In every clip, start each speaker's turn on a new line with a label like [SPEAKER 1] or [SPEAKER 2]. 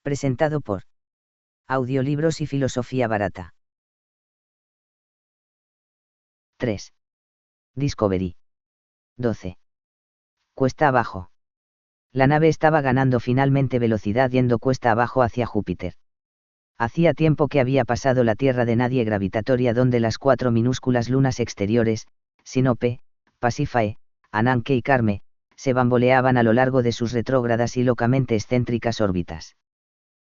[SPEAKER 1] Presentado por Audiolibros y Filosofía Barata. 3. Discovery. 12. Cuesta abajo. La nave estaba ganando finalmente velocidad yendo cuesta abajo hacia Júpiter. Hacía tiempo que había pasado la tierra de nadie gravitatoria donde las 4 minúsculas lunas exteriores, Sinope, Pasífae, Ananke y Carme, se bamboleaban a lo largo de sus retrógradas y locamente excéntricas órbitas.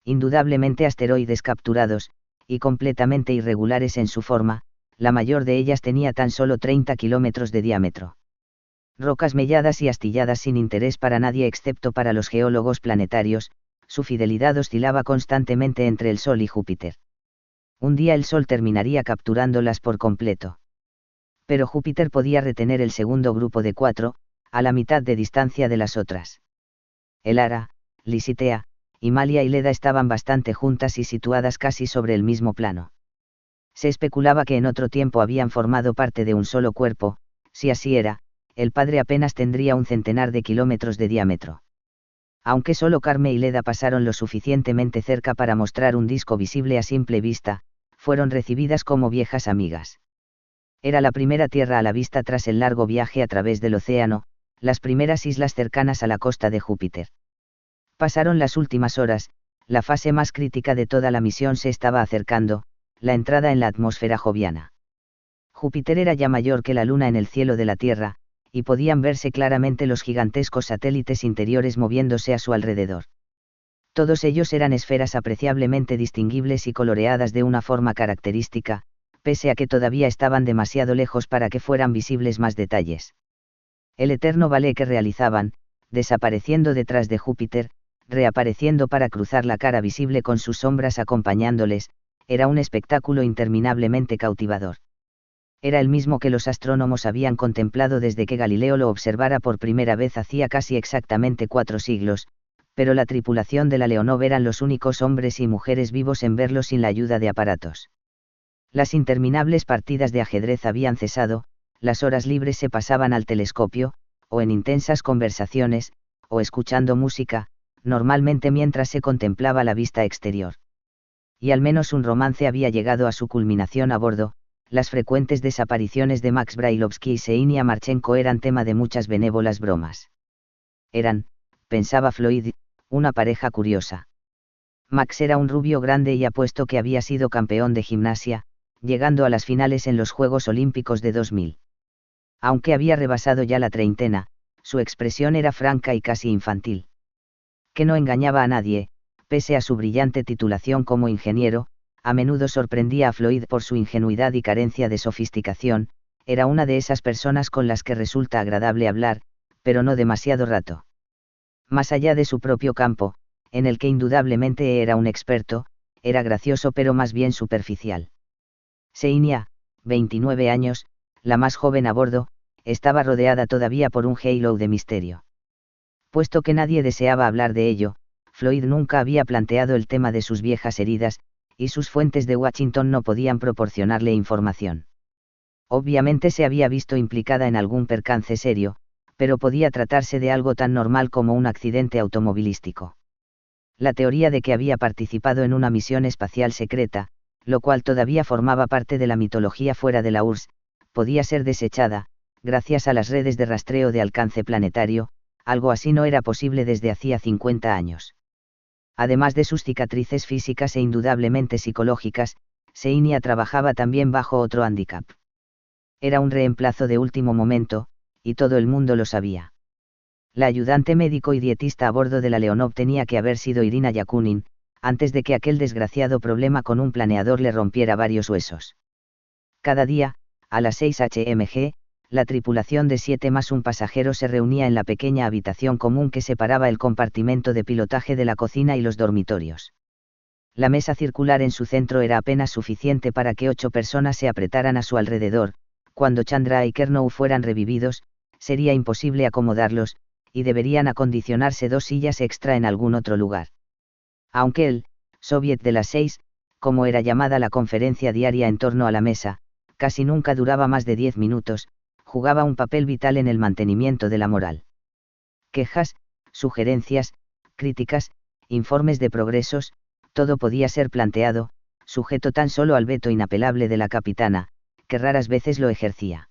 [SPEAKER 1] Indudablemente asteroides capturados, y completamente irregulares en su forma, la mayor de ellas tenía tan solo 30 kilómetros de diámetro. Rocas melladas y astilladas sin interés para nadie excepto para los geólogos planetarios, su fidelidad oscilaba constantemente entre el Sol y Júpiter. Un día el Sol terminaría capturándolas por completo. Pero Júpiter podía retener el segundo grupo de 4, a la mitad de distancia de las otras. Elara, Lisitea, Himalia y Leda estaban bastante juntas y situadas casi sobre el mismo plano. Se especulaba que en otro tiempo habían formado parte de un solo cuerpo. Si así era, el Padre apenas tendría un centenar de kilómetros de diámetro. Aunque solo Carme y Leda pasaron lo suficientemente cerca para mostrar un disco visible a simple vista, fueron recibidas como viejas amigas. Era la primera tierra a la vista tras el largo viaje a través del océano, las primeras islas cercanas a la costa de Júpiter. Pasaron las últimas horas, la fase más crítica de toda la misión se estaba acercando, la entrada en la atmósfera joviana. Júpiter era ya mayor que la Luna en el cielo de la Tierra, y podían verse claramente los gigantescos satélites interiores moviéndose a su alrededor. Todos ellos eran esferas apreciablemente distinguibles y coloreadas de una forma característica, pese a que todavía estaban demasiado lejos para que fueran visibles más detalles. El eterno ballet que realizaban, desapareciendo detrás de Júpiter, reapareciendo para cruzar la cara visible con sus sombras acompañándoles, era un espectáculo interminablemente cautivador. Era el mismo que los astrónomos habían contemplado desde que Galileo lo observara por primera vez hacía casi exactamente 4 siglos, pero la tripulación de la Leonov eran los únicos hombres y mujeres vivos en verlo sin la ayuda de aparatos. Las interminables partidas de ajedrez habían cesado, las horas libres se pasaban al telescopio, o en intensas conversaciones, o escuchando música, normalmente mientras se contemplaba la vista exterior. Y al menos un romance había llegado a su culminación a bordo. Las frecuentes desapariciones de Max Brailovsky y Ksenia Marchenko eran tema de muchas benévolas bromas. Eran, pensaba Floyd, una pareja curiosa. Max era un rubio grande y apuesto que había sido campeón de gimnasia, llegando a las finales en los Juegos Olímpicos de 2000. Aunque había rebasado ya la treintena, su expresión era franca y casi infantil. Que no engañaba a nadie, pese a su brillante titulación como ingeniero, a menudo sorprendía a Floyd por su ingenuidad y carencia de sofisticación. Era una de esas personas con las que resulta agradable hablar, pero no demasiado rato. Más allá de su propio campo, en el que indudablemente era un experto, era gracioso pero más bien superficial. Ksenia, 29 años, la más joven a bordo, estaba rodeada todavía por un halo de misterio. Puesto que nadie deseaba hablar de ello, Floyd nunca había planteado el tema de sus viejas heridas, y sus fuentes de Washington no podían proporcionarle información. Obviamente se había visto implicada en algún percance serio, pero podía tratarse de algo tan normal como un accidente automovilístico. La teoría de que había participado en una misión espacial secreta, lo cual todavía formaba parte de la mitología fuera de la URSS, podía ser desechada, gracias a las redes de rastreo de alcance planetario. Algo así no era posible desde hacía 50 años. Además de sus cicatrices físicas e indudablemente psicológicas, Ksenia trabajaba también bajo otro hándicap. Era un reemplazo de último momento, y todo el mundo lo sabía. La ayudante médico y dietista a bordo de la Leonov tenía que haber sido Irina Yakunin, antes de que aquel desgraciado problema con un planeador le rompiera varios huesos. Cada día, a las 6 h.m.g., la tripulación de 7 más un pasajero se reunía en la pequeña habitación común que separaba el compartimento de pilotaje de la cocina y los dormitorios. La mesa circular en su centro era apenas suficiente para que 8 personas se apretaran a su alrededor. Cuando Chandra y Kernow fueran revividos, sería imposible acomodarlos, y deberían acondicionarse 2 sillas extra en algún otro lugar. Aunque el Soviet de las 6, como era llamada la conferencia diaria en torno a la mesa, casi nunca duraba más de 10 minutos, jugaba un papel vital en el mantenimiento de la moral. Quejas, sugerencias, críticas, informes de progresos, todo podía ser planteado, sujeto tan solo al veto inapelable de la capitana, que raras veces lo ejercía.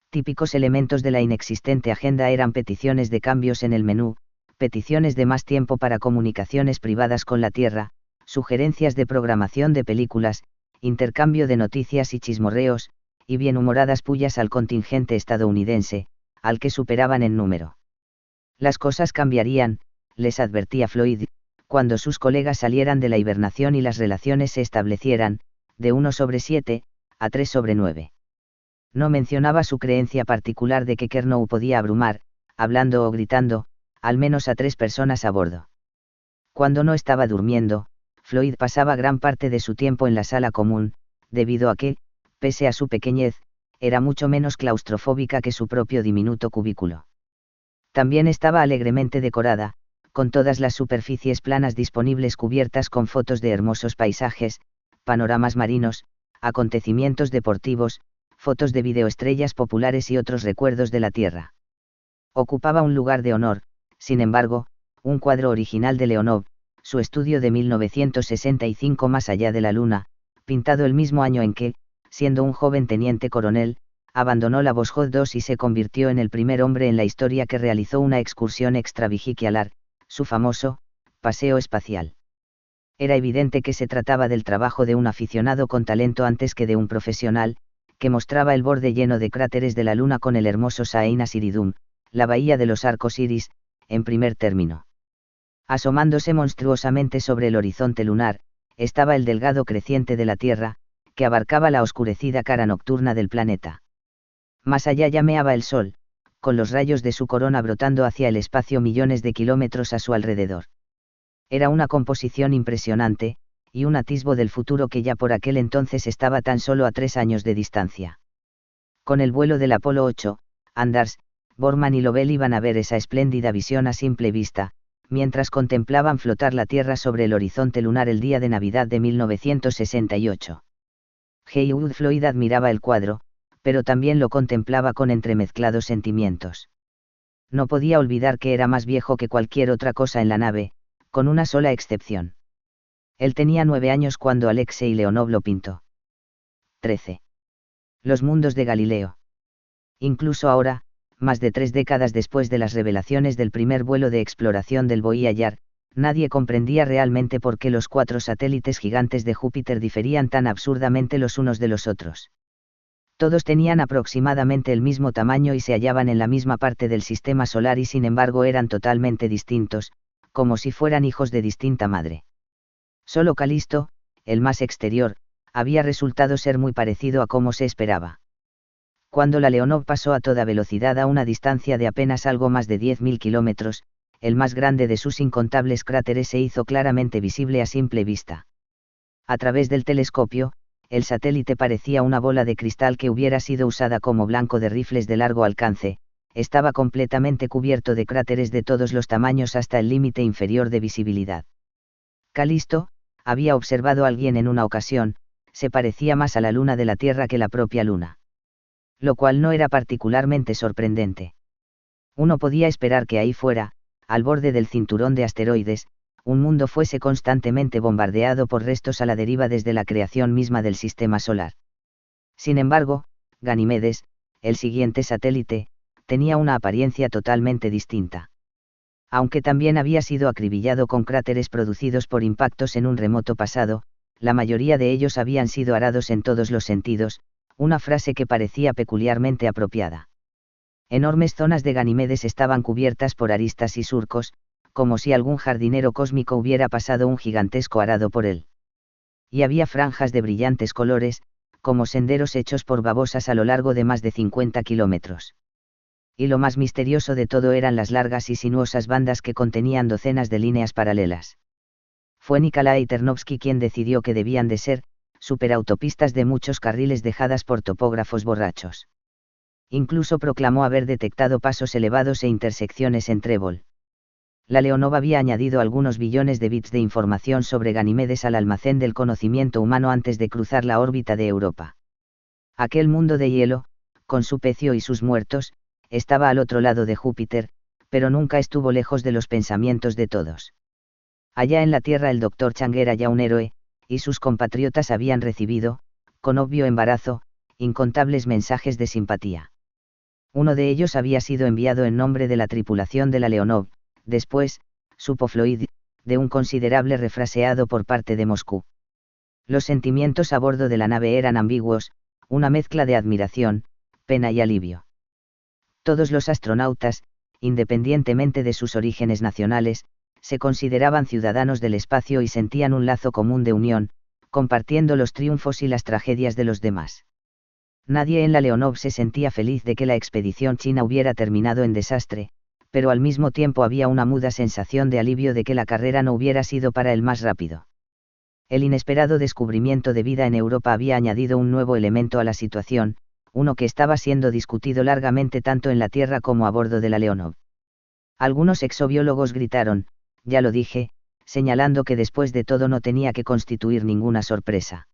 [SPEAKER 1] Típicos elementos de la inexistente agenda eran peticiones de cambios en el menú, peticiones de más tiempo para comunicaciones privadas con la Tierra, sugerencias de programación de películas, intercambio de noticias y chismorreos, y bienhumoradas pullas al contingente estadounidense, al que superaban en número. Las cosas cambiarían, les advertía Floyd, cuando sus colegas salieran de la hibernación y las relaciones se establecieran, de 1/7, a 3/9. No mencionaba su creencia particular de que Kernow podía abrumar, hablando o gritando, al menos a 3 personas a bordo. Cuando no estaba durmiendo, Floyd pasaba gran parte de su tiempo en la sala común, debido a que, pese a su pequeñez, era mucho menos claustrofóbica que su propio diminuto cubículo. También estaba alegremente decorada, con todas las superficies planas disponibles cubiertas con fotos de hermosos paisajes, panoramas marinos, acontecimientos deportivos, fotos de videoestrellas populares y otros recuerdos de la Tierra. Ocupaba un lugar de honor, sin embargo, un cuadro original de Leonov, su estudio de 1965 Más allá de la Luna, pintado el mismo año en que, siendo un joven teniente coronel, abandonó la Voskhod 2 y se convirtió en el primer hombre en la historia que realizó una excursión extravehicular, su famoso paseo espacial. Era evidente que se trataba del trabajo de un aficionado con talento antes que de un profesional, que mostraba el borde lleno de cráteres de la Luna con el hermoso Saeinas Iridum, la bahía de los arcos iris, en primer término. Asomándose monstruosamente sobre el horizonte lunar, estaba el delgado creciente de la Tierra, que abarcaba la oscurecida cara nocturna del planeta. Más allá llameaba el Sol, con los rayos de su corona brotando hacia el espacio millones de kilómetros a su alrededor. Era una composición impresionante, y un atisbo del futuro que ya por aquel entonces estaba tan solo a 3 años de distancia. Con el vuelo del Apolo 8, Anders, Borman y Lovell iban a ver esa espléndida visión a simple vista, mientras contemplaban flotar la Tierra sobre el horizonte lunar el día de Navidad de 1968. Heywood Floyd admiraba el cuadro, pero también lo contemplaba con entremezclados sentimientos. No podía olvidar que era más viejo que cualquier otra cosa en la nave, con una sola excepción. Él tenía 9 años cuando Alexei Leonov lo pintó. 13. Los mundos de Galileo. Incluso ahora, más de 3 décadas después de las revelaciones del primer vuelo de exploración del Voyager, nadie comprendía realmente por qué los 4 satélites gigantes de Júpiter diferían tan absurdamente los unos de los otros. Todos tenían aproximadamente el mismo tamaño y se hallaban en la misma parte del sistema solar y sin embargo eran totalmente distintos, como si fueran hijos de distinta madre. Solo Calisto, el más exterior, había resultado ser muy parecido a como se esperaba. Cuando la Leonov pasó a toda velocidad a una distancia de apenas algo más de 10.000 kilómetros, el más grande de sus incontables cráteres se hizo claramente visible a simple vista. A través del telescopio, el satélite parecía una bola de cristal que hubiera sido usada como blanco de rifles de largo alcance, estaba completamente cubierto de cráteres de todos los tamaños hasta el límite inferior de visibilidad. Calisto, había observado a alguien en una ocasión, se parecía más a la luna de la Tierra que la propia luna. Lo cual no era particularmente sorprendente. Uno podía esperar que ahí fuera, al borde del cinturón de asteroides, un mundo fuese constantemente bombardeado por restos a la deriva desde la creación misma del sistema solar. Sin embargo, Ganimedes, el siguiente satélite, tenía una apariencia totalmente distinta. Aunque también había sido acribillado con cráteres producidos por impactos en un remoto pasado, la mayoría de ellos habían sido arados en todos los sentidos, una frase que parecía peculiarmente apropiada. Enormes zonas de Ganimedes estaban cubiertas por aristas y surcos, como si algún jardinero cósmico hubiera pasado un gigantesco arado por él. Y había franjas de brillantes colores, como senderos hechos por babosas a lo largo de más de 50 kilómetros. Y lo más misterioso de todo eran las largas y sinuosas bandas que contenían docenas de líneas paralelas. Fue Nikolai Ternovsky quien decidió que debían de ser superautopistas de muchos carriles dejadas por topógrafos borrachos. Incluso proclamó haber detectado pasos elevados e intersecciones en trébol. La Leonov había añadido algunos billones de bits de información sobre Ganimedes al almacén del conocimiento humano antes de cruzar la órbita de Europa. Aquel mundo de hielo, con su pecio y sus muertos, estaba al otro lado de Júpiter, pero nunca estuvo lejos de los pensamientos de todos. Allá en la Tierra el Dr. Chang era ya un héroe, y sus compatriotas habían recibido, con obvio embarazo, incontables mensajes de simpatía. Uno de ellos había sido enviado en nombre de la tripulación de la Leonov, después, supo Floyd, de un considerable refraseado por parte de Moscú. Los sentimientos a bordo de la nave eran ambiguos, una mezcla de admiración, pena y alivio. Todos los astronautas, independientemente de sus orígenes nacionales, se consideraban ciudadanos del espacio y sentían un lazo común de unión, compartiendo los triunfos y las tragedias de los demás. Nadie en la Leonov se sentía feliz de que la expedición china hubiera terminado en desastre, pero al mismo tiempo había una muda sensación de alivio de que la carrera no hubiera sido para el más rápido. El inesperado descubrimiento de vida en Europa había añadido un nuevo elemento a la situación, uno que estaba siendo discutido largamente tanto en la Tierra como a bordo de la Leonov. Algunos exobiólogos gritaron, ya lo dije, señalando que después de todo no tenía que constituir ninguna sorpresa.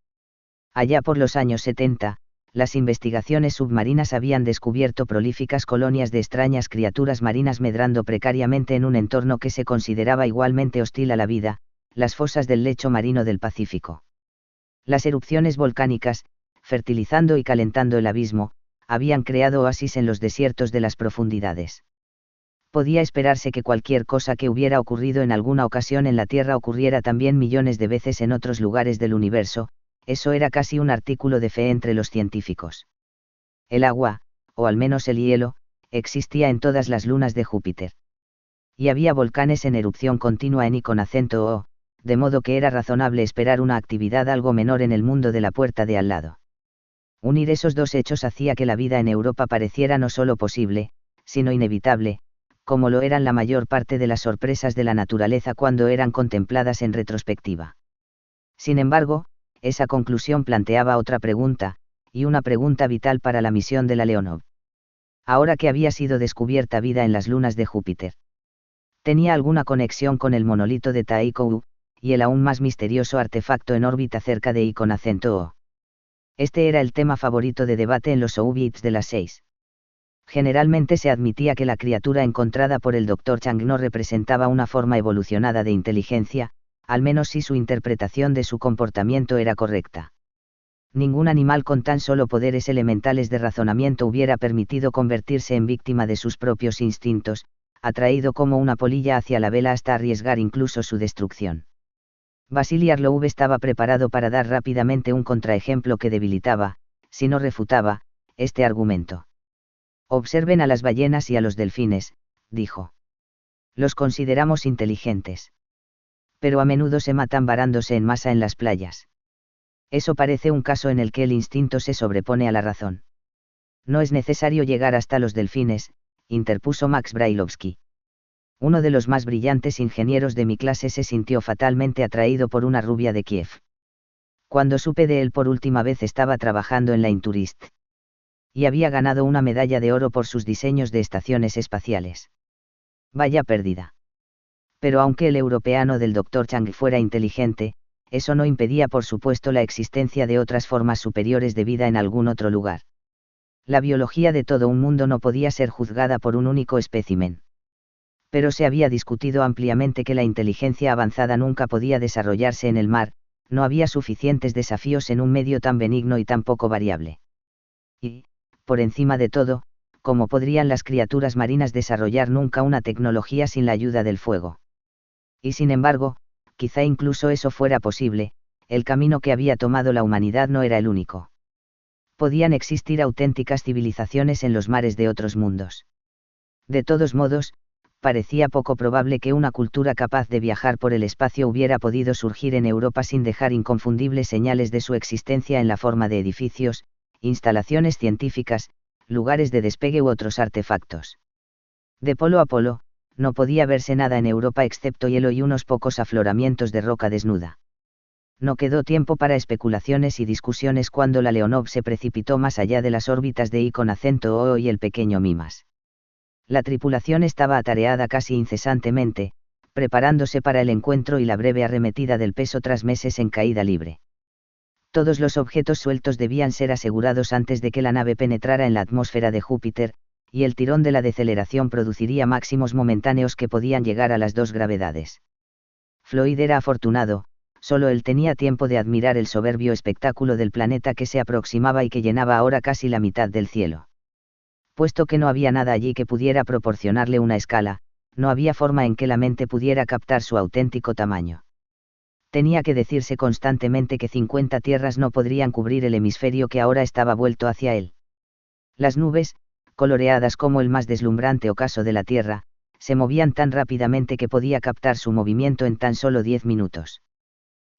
[SPEAKER 1] Allá por los años 70, las investigaciones submarinas habían descubierto prolíficas colonias de extrañas criaturas marinas medrando precariamente en un entorno que se consideraba igualmente hostil a la vida, las fosas del lecho marino del Pacífico. Las erupciones volcánicas, fertilizando y calentando el abismo, habían creado oasis en los desiertos de las profundidades. Podía esperarse que cualquier cosa que hubiera ocurrido en alguna ocasión en la Tierra ocurriera también millones de veces en otros lugares del universo. Eso era casi un artículo de fe entre los científicos. El agua, o al menos el hielo, existía en todas las lunas de Júpiter. Y había volcanes en erupción continua en y con acento O, de modo que era razonable esperar una actividad algo menor en el mundo de la puerta de al lado. Unir esos dos hechos hacía que la vida en Europa pareciera no solo posible, sino inevitable, como lo eran la mayor parte de las sorpresas de la naturaleza cuando eran contempladas en retrospectiva. Sin embargo, esa conclusión planteaba otra pregunta, y una pregunta vital para la misión de la Leonov. Ahora que había sido descubierta vida en las lunas de Júpiter, ¿tenía alguna conexión con el monolito de Taikou, y el aún más misterioso artefacto en órbita cerca de I con acento O? Este era el tema favorito de debate en los soviets de las 6. Generalmente se admitía que la criatura encontrada por el Dr. Chang no representaba una forma evolucionada de inteligencia, al menos si su interpretación de su comportamiento era correcta. Ningún animal con tan solo poderes elementales de razonamiento hubiera permitido convertirse en víctima de sus propios instintos, atraído como una polilla hacia la vela hasta arriesgar incluso su destrucción. Vasily Arlov estaba preparado para dar rápidamente un contraejemplo que debilitaba, si no refutaba, este argumento. Observen a las ballenas y a los delfines, dijo. Los consideramos inteligentes. Pero a menudo se matan varándose en masa en las playas. Eso parece un caso en el que el instinto se sobrepone a la razón. No es necesario llegar hasta los delfines, interpuso Max Brailovsky. Uno de los más brillantes ingenieros de mi clase se sintió fatalmente atraído por una rubia de Kiev. Cuando supe de él por última vez estaba trabajando en la Intourist. Y había ganado una medalla de oro por sus diseños de estaciones espaciales. Vaya pérdida. Pero aunque el europeano del Dr. Chang fuera inteligente, eso no impedía por supuesto la existencia de otras formas superiores de vida en algún otro lugar. La biología de todo un mundo no podía ser juzgada por un único espécimen. Pero se había discutido ampliamente que la inteligencia avanzada nunca podía desarrollarse en el mar, no había suficientes desafíos en un medio tan benigno y tan poco variable. Y, por encima de todo, ¿cómo podrían las criaturas marinas desarrollar nunca una tecnología sin la ayuda del fuego? Y sin embargo, quizá incluso eso fuera posible, el camino que había tomado la humanidad no era el único. Podían existir auténticas civilizaciones en los mares de otros mundos. De todos modos, parecía poco probable que una cultura capaz de viajar por el espacio hubiera podido surgir en Europa sin dejar inconfundibles señales de su existencia en la forma de edificios, instalaciones científicas, lugares de despegue u otros artefactos. De polo a polo, no podía verse nada en Europa excepto hielo y unos pocos afloramientos de roca desnuda. No quedó tiempo para especulaciones y discusiones cuando la Leonov se precipitó más allá de las órbitas de I con acento O y el pequeño Mimas. La tripulación estaba atareada casi incesantemente, preparándose para el encuentro y la breve arremetida del peso tras meses en caída libre. Todos los objetos sueltos debían ser asegurados antes de que la nave penetrara en la atmósfera de Júpiter, y el tirón de la deceleración produciría máximos momentáneos que podían llegar a las 2 gravedades. Floyd era afortunado, solo él tenía tiempo de admirar el soberbio espectáculo del planeta que se aproximaba y que llenaba ahora casi la mitad del cielo. Puesto que no había nada allí que pudiera proporcionarle una escala, no había forma en que la mente pudiera captar su auténtico tamaño. Tenía que decirse constantemente que 50 tierras no podrían cubrir el hemisferio que ahora estaba vuelto hacia él. Las nubes, coloreadas como el más deslumbrante ocaso de la Tierra, se movían tan rápidamente que podía captar su movimiento en tan solo 10 minutos.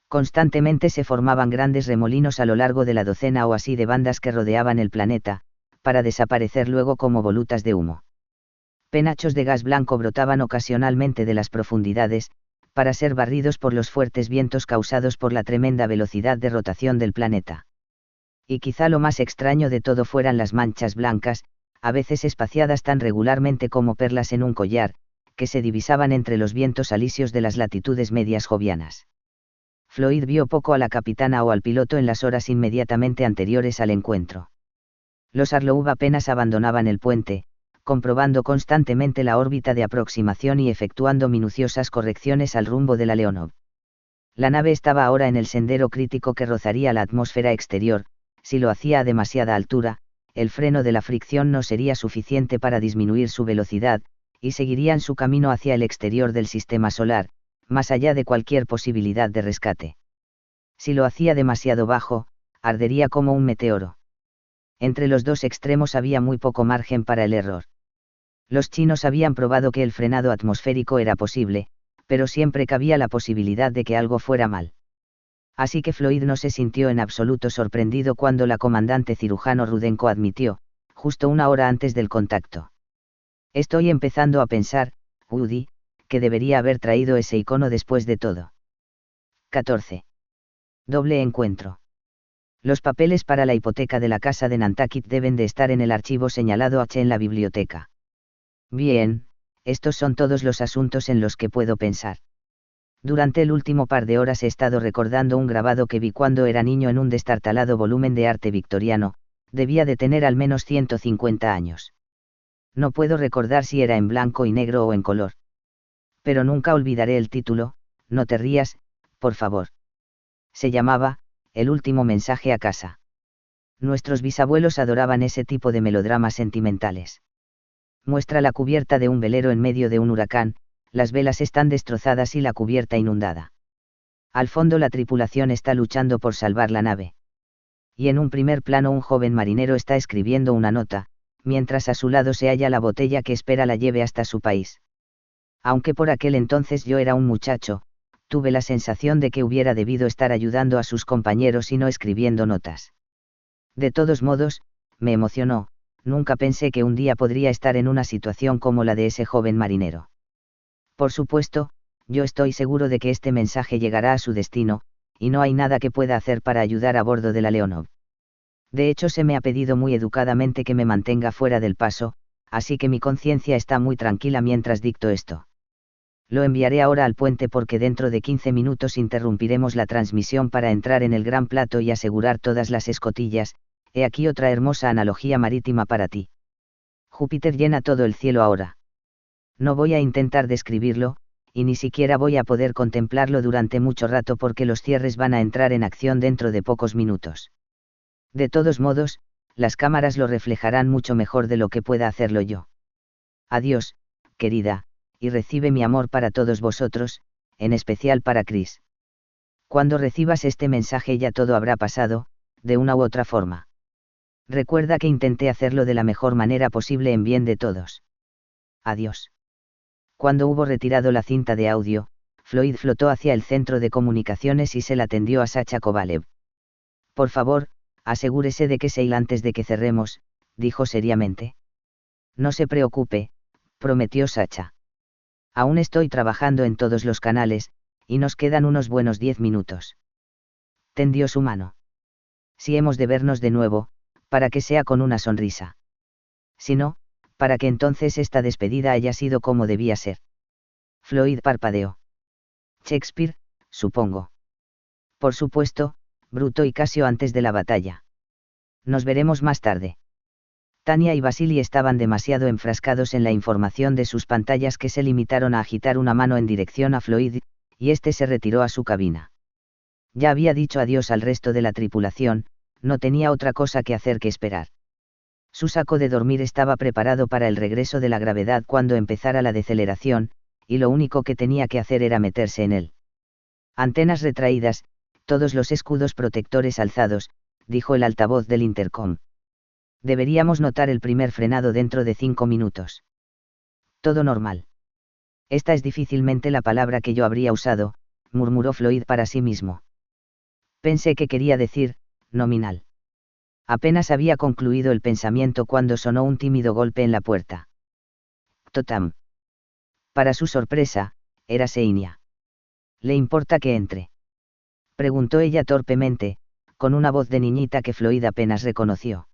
[SPEAKER 1] Constantemente se formaban grandes remolinos a lo largo de la docena o así de bandas que rodeaban el planeta, para desaparecer luego como volutas de humo. Penachos de gas blanco brotaban ocasionalmente de las profundidades, para ser barridos por los fuertes vientos causados por la tremenda velocidad de rotación del planeta. Y quizá lo más extraño de todo fueran las manchas blancas, a veces espaciadas tan regularmente como perlas en un collar, que se divisaban entre los vientos alisios de las latitudes medias jovianas. Floyd vio poco a la capitana o al piloto en las horas inmediatamente anteriores al encuentro. Los Arlow apenas abandonaban el puente, comprobando constantemente la órbita de aproximación y efectuando minuciosas correcciones al rumbo de la Leonov. La nave estaba ahora en el sendero crítico que rozaría la atmósfera exterior. Si lo hacía a demasiada altura, el freno de la fricción no sería suficiente para disminuir su velocidad, y seguirían su camino hacia el exterior del sistema solar, más allá de cualquier posibilidad de rescate. Si lo hacía demasiado bajo, ardería como un meteoro. Entre los dos extremos había muy poco margen para el error. Los chinos habían probado que el frenado atmosférico era posible, pero siempre cabía la posibilidad de que algo fuera mal. Así que Floyd no se sintió en absoluto sorprendido cuando la comandante cirujano Rudenko admitió, justo una hora antes del contacto: estoy empezando a pensar, Woody, que debería haber traído ese icono después de todo. 14. Doble encuentro. Los papeles para la hipoteca de la casa de Nantucket deben de estar en el archivo señalado H en la biblioteca. Bien, estos son todos los asuntos en los que puedo pensar. Durante el último par de horas he estado recordando un grabado que vi cuando era niño en un destartalado volumen de arte victoriano, debía de tener al menos 150 años. No puedo recordar si era en blanco y negro o en color. Pero nunca olvidaré el título, no te rías, por favor. Se llamaba, El último mensaje a casa. Nuestros bisabuelos adoraban ese tipo de melodramas sentimentales. Muestra la cubierta de un velero en medio de un huracán, las velas están destrozadas y la cubierta inundada. Al fondo la tripulación está luchando por salvar la nave. Y en un primer plano un joven marinero está escribiendo una nota, mientras a su lado se halla la botella que espera la lleve hasta su país. Aunque por aquel entonces yo era un muchacho, tuve la sensación de que hubiera debido estar ayudando a sus compañeros y no escribiendo notas. De todos modos, me emocionó, nunca pensé que un día podría estar en una situación como la de ese joven marinero. Por supuesto, yo estoy seguro de que este mensaje llegará a su destino, y no hay nada que pueda hacer para ayudar a bordo de la Leonov. De hecho, se me ha pedido muy educadamente que me mantenga fuera del paso, así que mi conciencia está muy tranquila mientras dicto esto. Lo enviaré ahora al puente porque dentro de 15 minutos interrumpiremos la transmisión para entrar en el gran plato y asegurar todas las escotillas. He aquí otra hermosa analogía marítima para ti. Júpiter llena todo el cielo ahora. No voy a intentar describirlo, y ni siquiera voy a poder contemplarlo durante mucho rato porque los cierres van a entrar en acción dentro de pocos minutos. De todos modos, las cámaras lo reflejarán mucho mejor de lo que pueda hacerlo yo. Adiós, querida, y recibe mi amor para todos vosotros, en especial para Chris. Cuando recibas este mensaje ya todo habrá pasado, de una u otra forma. Recuerda que intenté hacerlo de la mejor manera posible en bien de todos. Adiós. Cuando hubo retirado la cinta de audio, Floyd flotó hacia el centro de comunicaciones y se la tendió a Sacha Kovalev. Por favor, asegúrese de que Seil antes de que cerremos, dijo seriamente. No se preocupe, prometió Sacha. Aún estoy trabajando en todos los canales, y nos quedan unos buenos 10 minutos. Tendió su mano. Si hemos de vernos de nuevo, para que sea con una sonrisa. Si no, para que entonces esta despedida haya sido como debía ser. Floyd parpadeó. Shakespeare, supongo. Por supuesto, Bruto y Casio antes de la batalla. Nos veremos más tarde. Tania y Vasily estaban demasiado enfrascados en la información de sus pantallas que se limitaron a agitar una mano en dirección a Floyd, y éste se retiró a su cabina. Ya había dicho adiós al resto de la tripulación, no tenía otra cosa que hacer que esperar. Su saco de dormir estaba preparado para el regreso de la gravedad cuando empezara la deceleración, y lo único que tenía que hacer era meterse en él. Antenas retraídas, todos los escudos protectores alzados, dijo el altavoz del intercom. Deberíamos notar el primer frenado dentro de 5 minutos. Todo normal. Esta es difícilmente la palabra que yo habría usado, murmuró Floyd para sí mismo. Pensé que quería decir, nominal. Apenas había concluido el pensamiento cuando sonó un tímido golpe en la puerta. Totam. Para su sorpresa, era Seinia. ¿Le importa que entre?, preguntó ella torpemente, con una voz de niñita que Floyd apenas reconoció.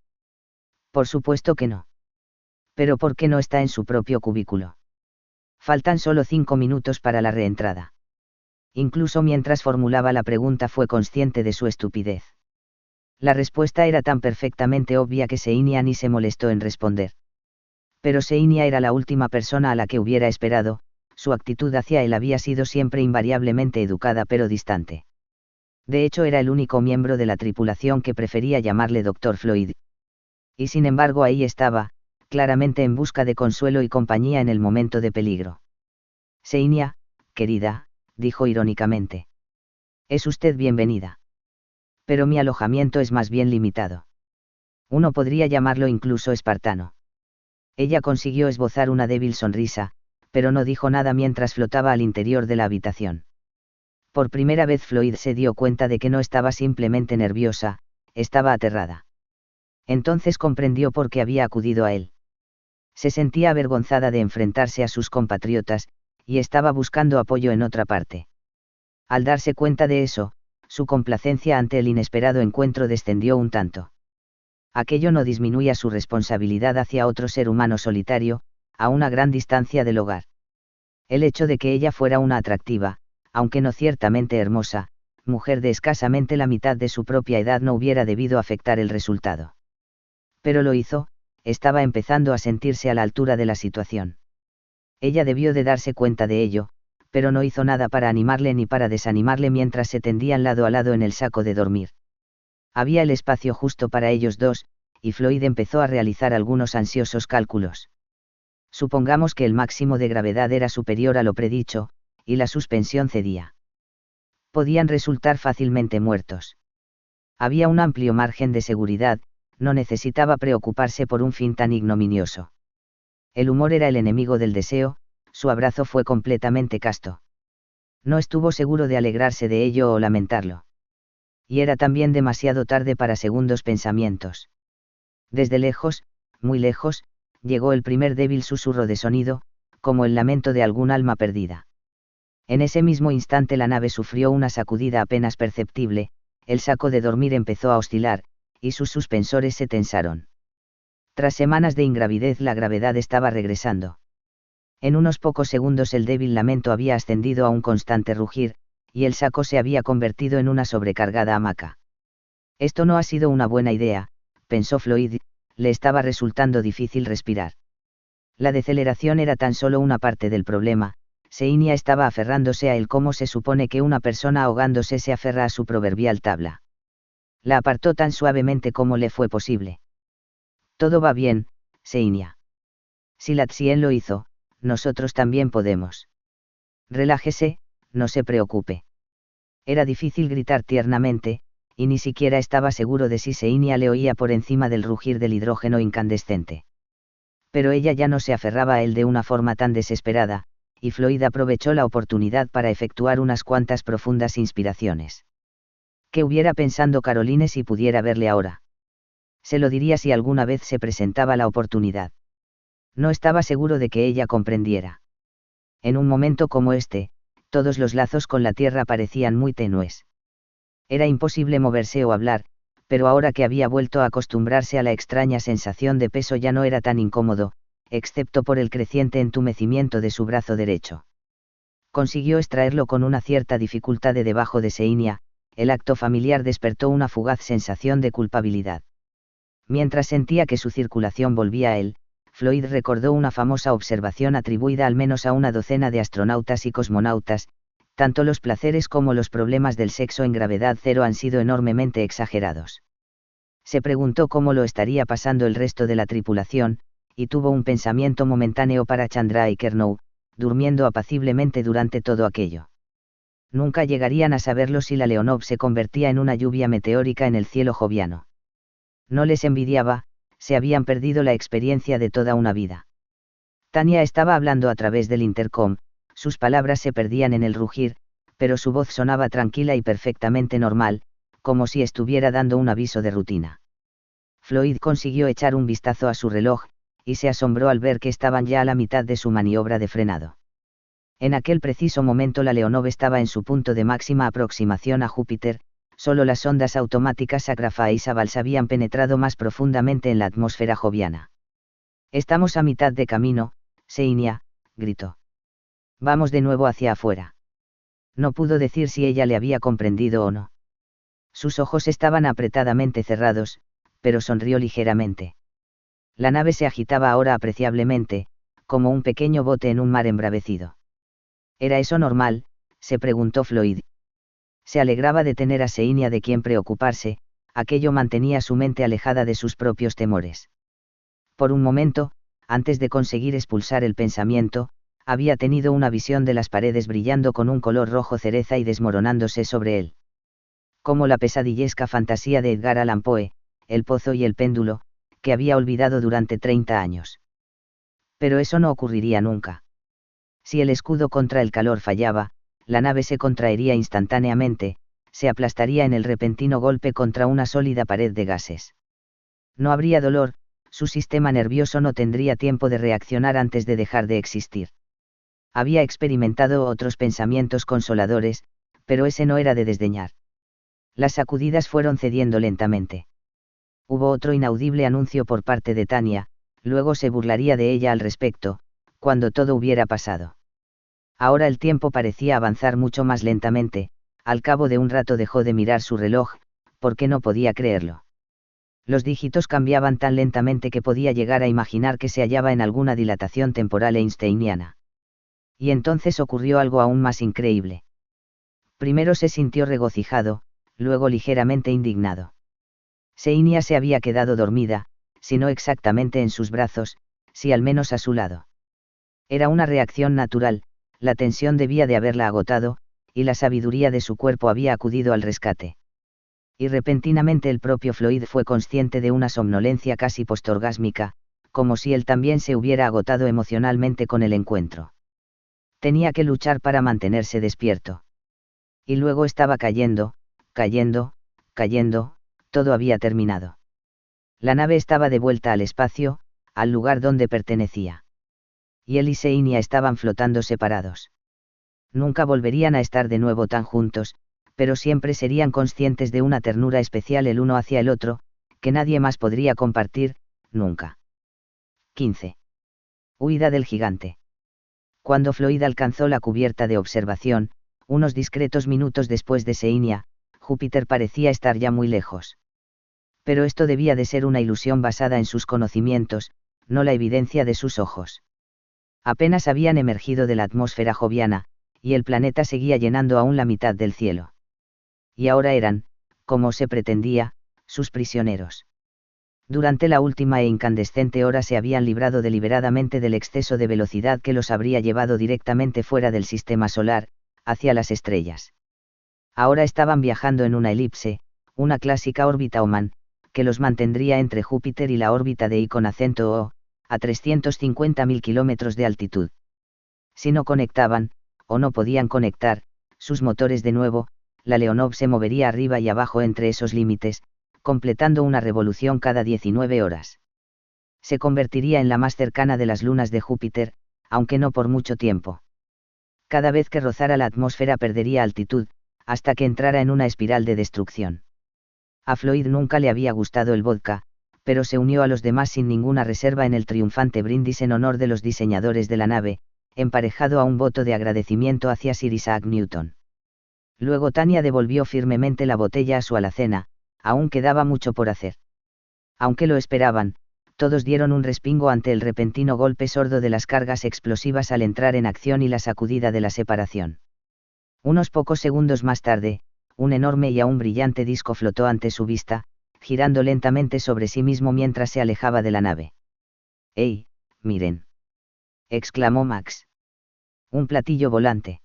[SPEAKER 1] Por supuesto que no. Pero ¿por qué no está en su propio cubículo? Faltan solo 5 minutos para la reentrada. Incluso mientras formulaba la pregunta fue consciente de su estupidez. La respuesta era tan perfectamente obvia que Seinia ni se molestó en responder. Pero Seinia era la última persona a la que hubiera esperado, su actitud hacia él había sido siempre invariablemente educada pero distante. De hecho era el único miembro de la tripulación que prefería llamarle Dr. Floyd. Y sin embargo ahí estaba, claramente en busca de consuelo y compañía en el momento de peligro. Seinia, querida, dijo irónicamente. Es usted bienvenida. Pero mi alojamiento es más bien limitado. Uno podría llamarlo incluso espartano. Ella consiguió esbozar una débil sonrisa, pero no dijo nada mientras flotaba al interior de la habitación. Por primera vez Floyd se dio cuenta de que no estaba simplemente nerviosa, estaba aterrada. Entonces comprendió por qué había acudido a él. Se sentía avergonzada de enfrentarse a sus compatriotas, y estaba buscando apoyo en otra parte. Al darse cuenta de eso, su complacencia ante el inesperado encuentro descendió un tanto. Aquello no disminuía su responsabilidad hacia otro ser humano solitario, a una gran distancia del hogar. El hecho de que ella fuera una atractiva, aunque no ciertamente hermosa, mujer de escasamente la mitad de su propia edad no hubiera debido afectar el resultado. Pero lo hizo, estaba empezando a sentirse a la altura de la situación. Ella debió de darse cuenta de ello, pero no hizo nada para animarle ni para desanimarle mientras se tendían lado a lado en el saco de dormir. Había el espacio justo para ellos dos, y Floyd empezó a realizar algunos ansiosos cálculos. Supongamos que el máximo de gravedad era superior a lo predicho, y la suspensión cedía. Podían resultar fácilmente muertos. Había un amplio margen de seguridad, no necesitaba preocuparse por un fin tan ignominioso. El humor era el enemigo del deseo, su abrazo fue completamente casto. No estuvo seguro de alegrarse de ello o lamentarlo. Y era también demasiado tarde para segundos pensamientos. Desde lejos, muy lejos, llegó el primer débil susurro de sonido, como el lamento de algún alma perdida. En ese mismo instante la nave sufrió una sacudida apenas perceptible, el saco de dormir empezó a oscilar, y sus suspensores se tensaron. Tras semanas de ingravidez la gravedad estaba regresando. En unos pocos segundos el débil lamento había ascendido a un constante rugir, y el saco se había convertido en una sobrecargada hamaca. Esto no ha sido una buena idea, pensó Floyd, le estaba resultando difícil respirar. La deceleración era tan solo una parte del problema, Seinia estaba aferrándose a él como se supone que una persona ahogándose se aferra a su proverbial tabla. La apartó tan suavemente como le fue posible. Todo va bien, Seinia. Si Latsien lo hizo, nosotros también podemos. Relájese, no se preocupe. Era difícil gritar tiernamente, y ni siquiera estaba seguro de si Seinia le oía por encima del rugir del hidrógeno incandescente. Pero ella ya no se aferraba a él de una forma tan desesperada, y Floyd aprovechó la oportunidad para efectuar unas cuantas profundas inspiraciones. ¿Qué hubiera pensando Caroline si pudiera verle ahora? Se lo diría si alguna vez se presentaba la oportunidad. No estaba seguro de que ella comprendiera. En un momento como este, todos los lazos con la tierra parecían muy tenues. Era imposible moverse o hablar, pero ahora que había vuelto a acostumbrarse a la extraña sensación de peso ya no era tan incómodo, excepto por el creciente entumecimiento de su brazo derecho. Consiguió extraerlo con una cierta dificultad de debajo de Seinia, el acto familiar despertó una fugaz sensación de culpabilidad. Mientras sentía que su circulación volvía a él, Floyd recordó una famosa observación atribuida al menos a una docena de astronautas y cosmonautas, Tanto los placeres como los problemas del sexo en gravedad cero han sido enormemente exagerados. Se preguntó cómo lo estaría pasando el resto de la tripulación, y tuvo un pensamiento momentáneo para Chandra y Kernow, durmiendo apaciblemente durante todo aquello. Nunca llegarían a saberlo si la Leonov se convertía en una lluvia meteórica en el cielo joviano. No les envidiaba, se habían perdido la experiencia de toda una vida. Tania estaba hablando a través del intercom, sus palabras se perdían en el rugir, pero su voz sonaba tranquila y perfectamente normal, como si estuviera dando un aviso de rutina. Floyd consiguió echar un vistazo a su reloj, y se asombró al ver que estaban ya a la mitad de su maniobra de frenado. En aquel preciso momento la Leonov estaba en su punto de máxima aproximación a Júpiter, solo las sondas automáticas Agrafa y Savals habían penetrado más profundamente en la atmósfera joviana. «Estamos a mitad de camino, Xenia», gritó. «Vamos de nuevo hacia afuera». No pudo decir si ella le había comprendido o no. Sus ojos estaban apretadamente cerrados, pero sonrió ligeramente. La nave se agitaba ahora apreciablemente, como un pequeño bote en un mar embravecido. ¿Era eso normal?, se preguntó Floyd. Se alegraba de tener a Xenia de quien preocuparse, aquello mantenía su mente alejada de sus propios temores. Por un momento, antes de conseguir expulsar el pensamiento, había tenido una visión de las paredes brillando con un color rojo cereza y desmoronándose sobre él. Como la pesadillesca fantasía de Edgar Allan Poe, El pozo y el péndulo, que había olvidado durante 30 años. Pero eso no ocurriría nunca. Si el escudo contra el calor fallaba, la nave se contraería instantáneamente, se aplastaría en el repentino golpe contra una sólida pared de gases. No habría dolor, su sistema nervioso no tendría tiempo de reaccionar antes de dejar de existir. Había experimentado otros pensamientos consoladores, pero ese no era de desdeñar. Las sacudidas fueron cediendo lentamente. Hubo otro inaudible anuncio por parte de Tania, luego se burlaría de ella al respecto, cuando todo hubiera pasado. Ahora el tiempo parecía avanzar mucho más lentamente, al cabo de un rato dejó de mirar su reloj, porque no podía creerlo. Los dígitos cambiaban tan lentamente que podía llegar a imaginar que se hallaba en alguna dilatación temporal einsteiniana. Y entonces ocurrió algo aún más increíble. Primero se sintió regocijado, luego ligeramente indignado. Xenia se había quedado dormida, si no exactamente en sus brazos, si al menos a su lado. Era una reacción natural, la tensión debía de haberla agotado, y la sabiduría de su cuerpo había acudido al rescate. Y repentinamente el propio Floyd fue consciente de una somnolencia casi postorgásmica, como si él también se hubiera agotado emocionalmente con el encuentro. Tenía que luchar para mantenerse despierto. Y luego estaba cayendo, todo había terminado. La nave estaba de vuelta al espacio, al lugar donde pertenecía. Y él y Xenia estaban flotando separados. Nunca volverían a estar de nuevo tan juntos, pero siempre serían conscientes de una ternura especial el uno hacia el otro, que nadie más podría compartir, nunca. 15. Huida del gigante. Cuando Floyd alcanzó la cubierta de observación, unos discretos minutos después de Xenia, Júpiter parecía estar ya muy lejos. Pero esto debía de ser una ilusión basada en sus conocimientos, no la evidencia de sus ojos. Apenas habían emergido de la atmósfera joviana, y el planeta seguía llenando aún la mitad del cielo. Y ahora eran, como se pretendía, sus prisioneros. Durante la última e incandescente hora se habían librado deliberadamente del exceso de velocidad que los habría llevado directamente fuera del sistema solar, hacia las estrellas. Ahora estaban viajando en una elipse, una clásica órbita Oman, que los mantendría entre Júpiter y la órbita de I con acento O, a 350.000 kilómetros de altitud. Si no conectaban, o no podían conectar, sus motores de nuevo, la Leonov se movería arriba y abajo entre esos límites, completando una revolución cada 19 horas. Se convertiría en la más cercana de las lunas de Júpiter, aunque no por mucho tiempo. Cada vez que rozara la atmósfera perdería altitud, hasta que entrara en una espiral de destrucción. A Floyd nunca le había gustado el vodka, pero se unió a los demás sin ninguna reserva en el triunfante brindis en honor de los diseñadores de la nave, emparejado a un voto de agradecimiento hacia Sir Isaac Newton. Luego Tania devolvió firmemente la botella a su alacena, aún quedaba mucho por hacer. Aunque lo esperaban, todos dieron un respingo ante el repentino golpe sordo de las cargas explosivas al entrar en acción y la sacudida de la separación. Unos pocos segundos más tarde, un enorme y aún brillante disco flotó ante su vista, girando lentamente sobre sí mismo mientras se alejaba de la nave. ¡Ey, miren! Exclamó Max. Un platillo volante.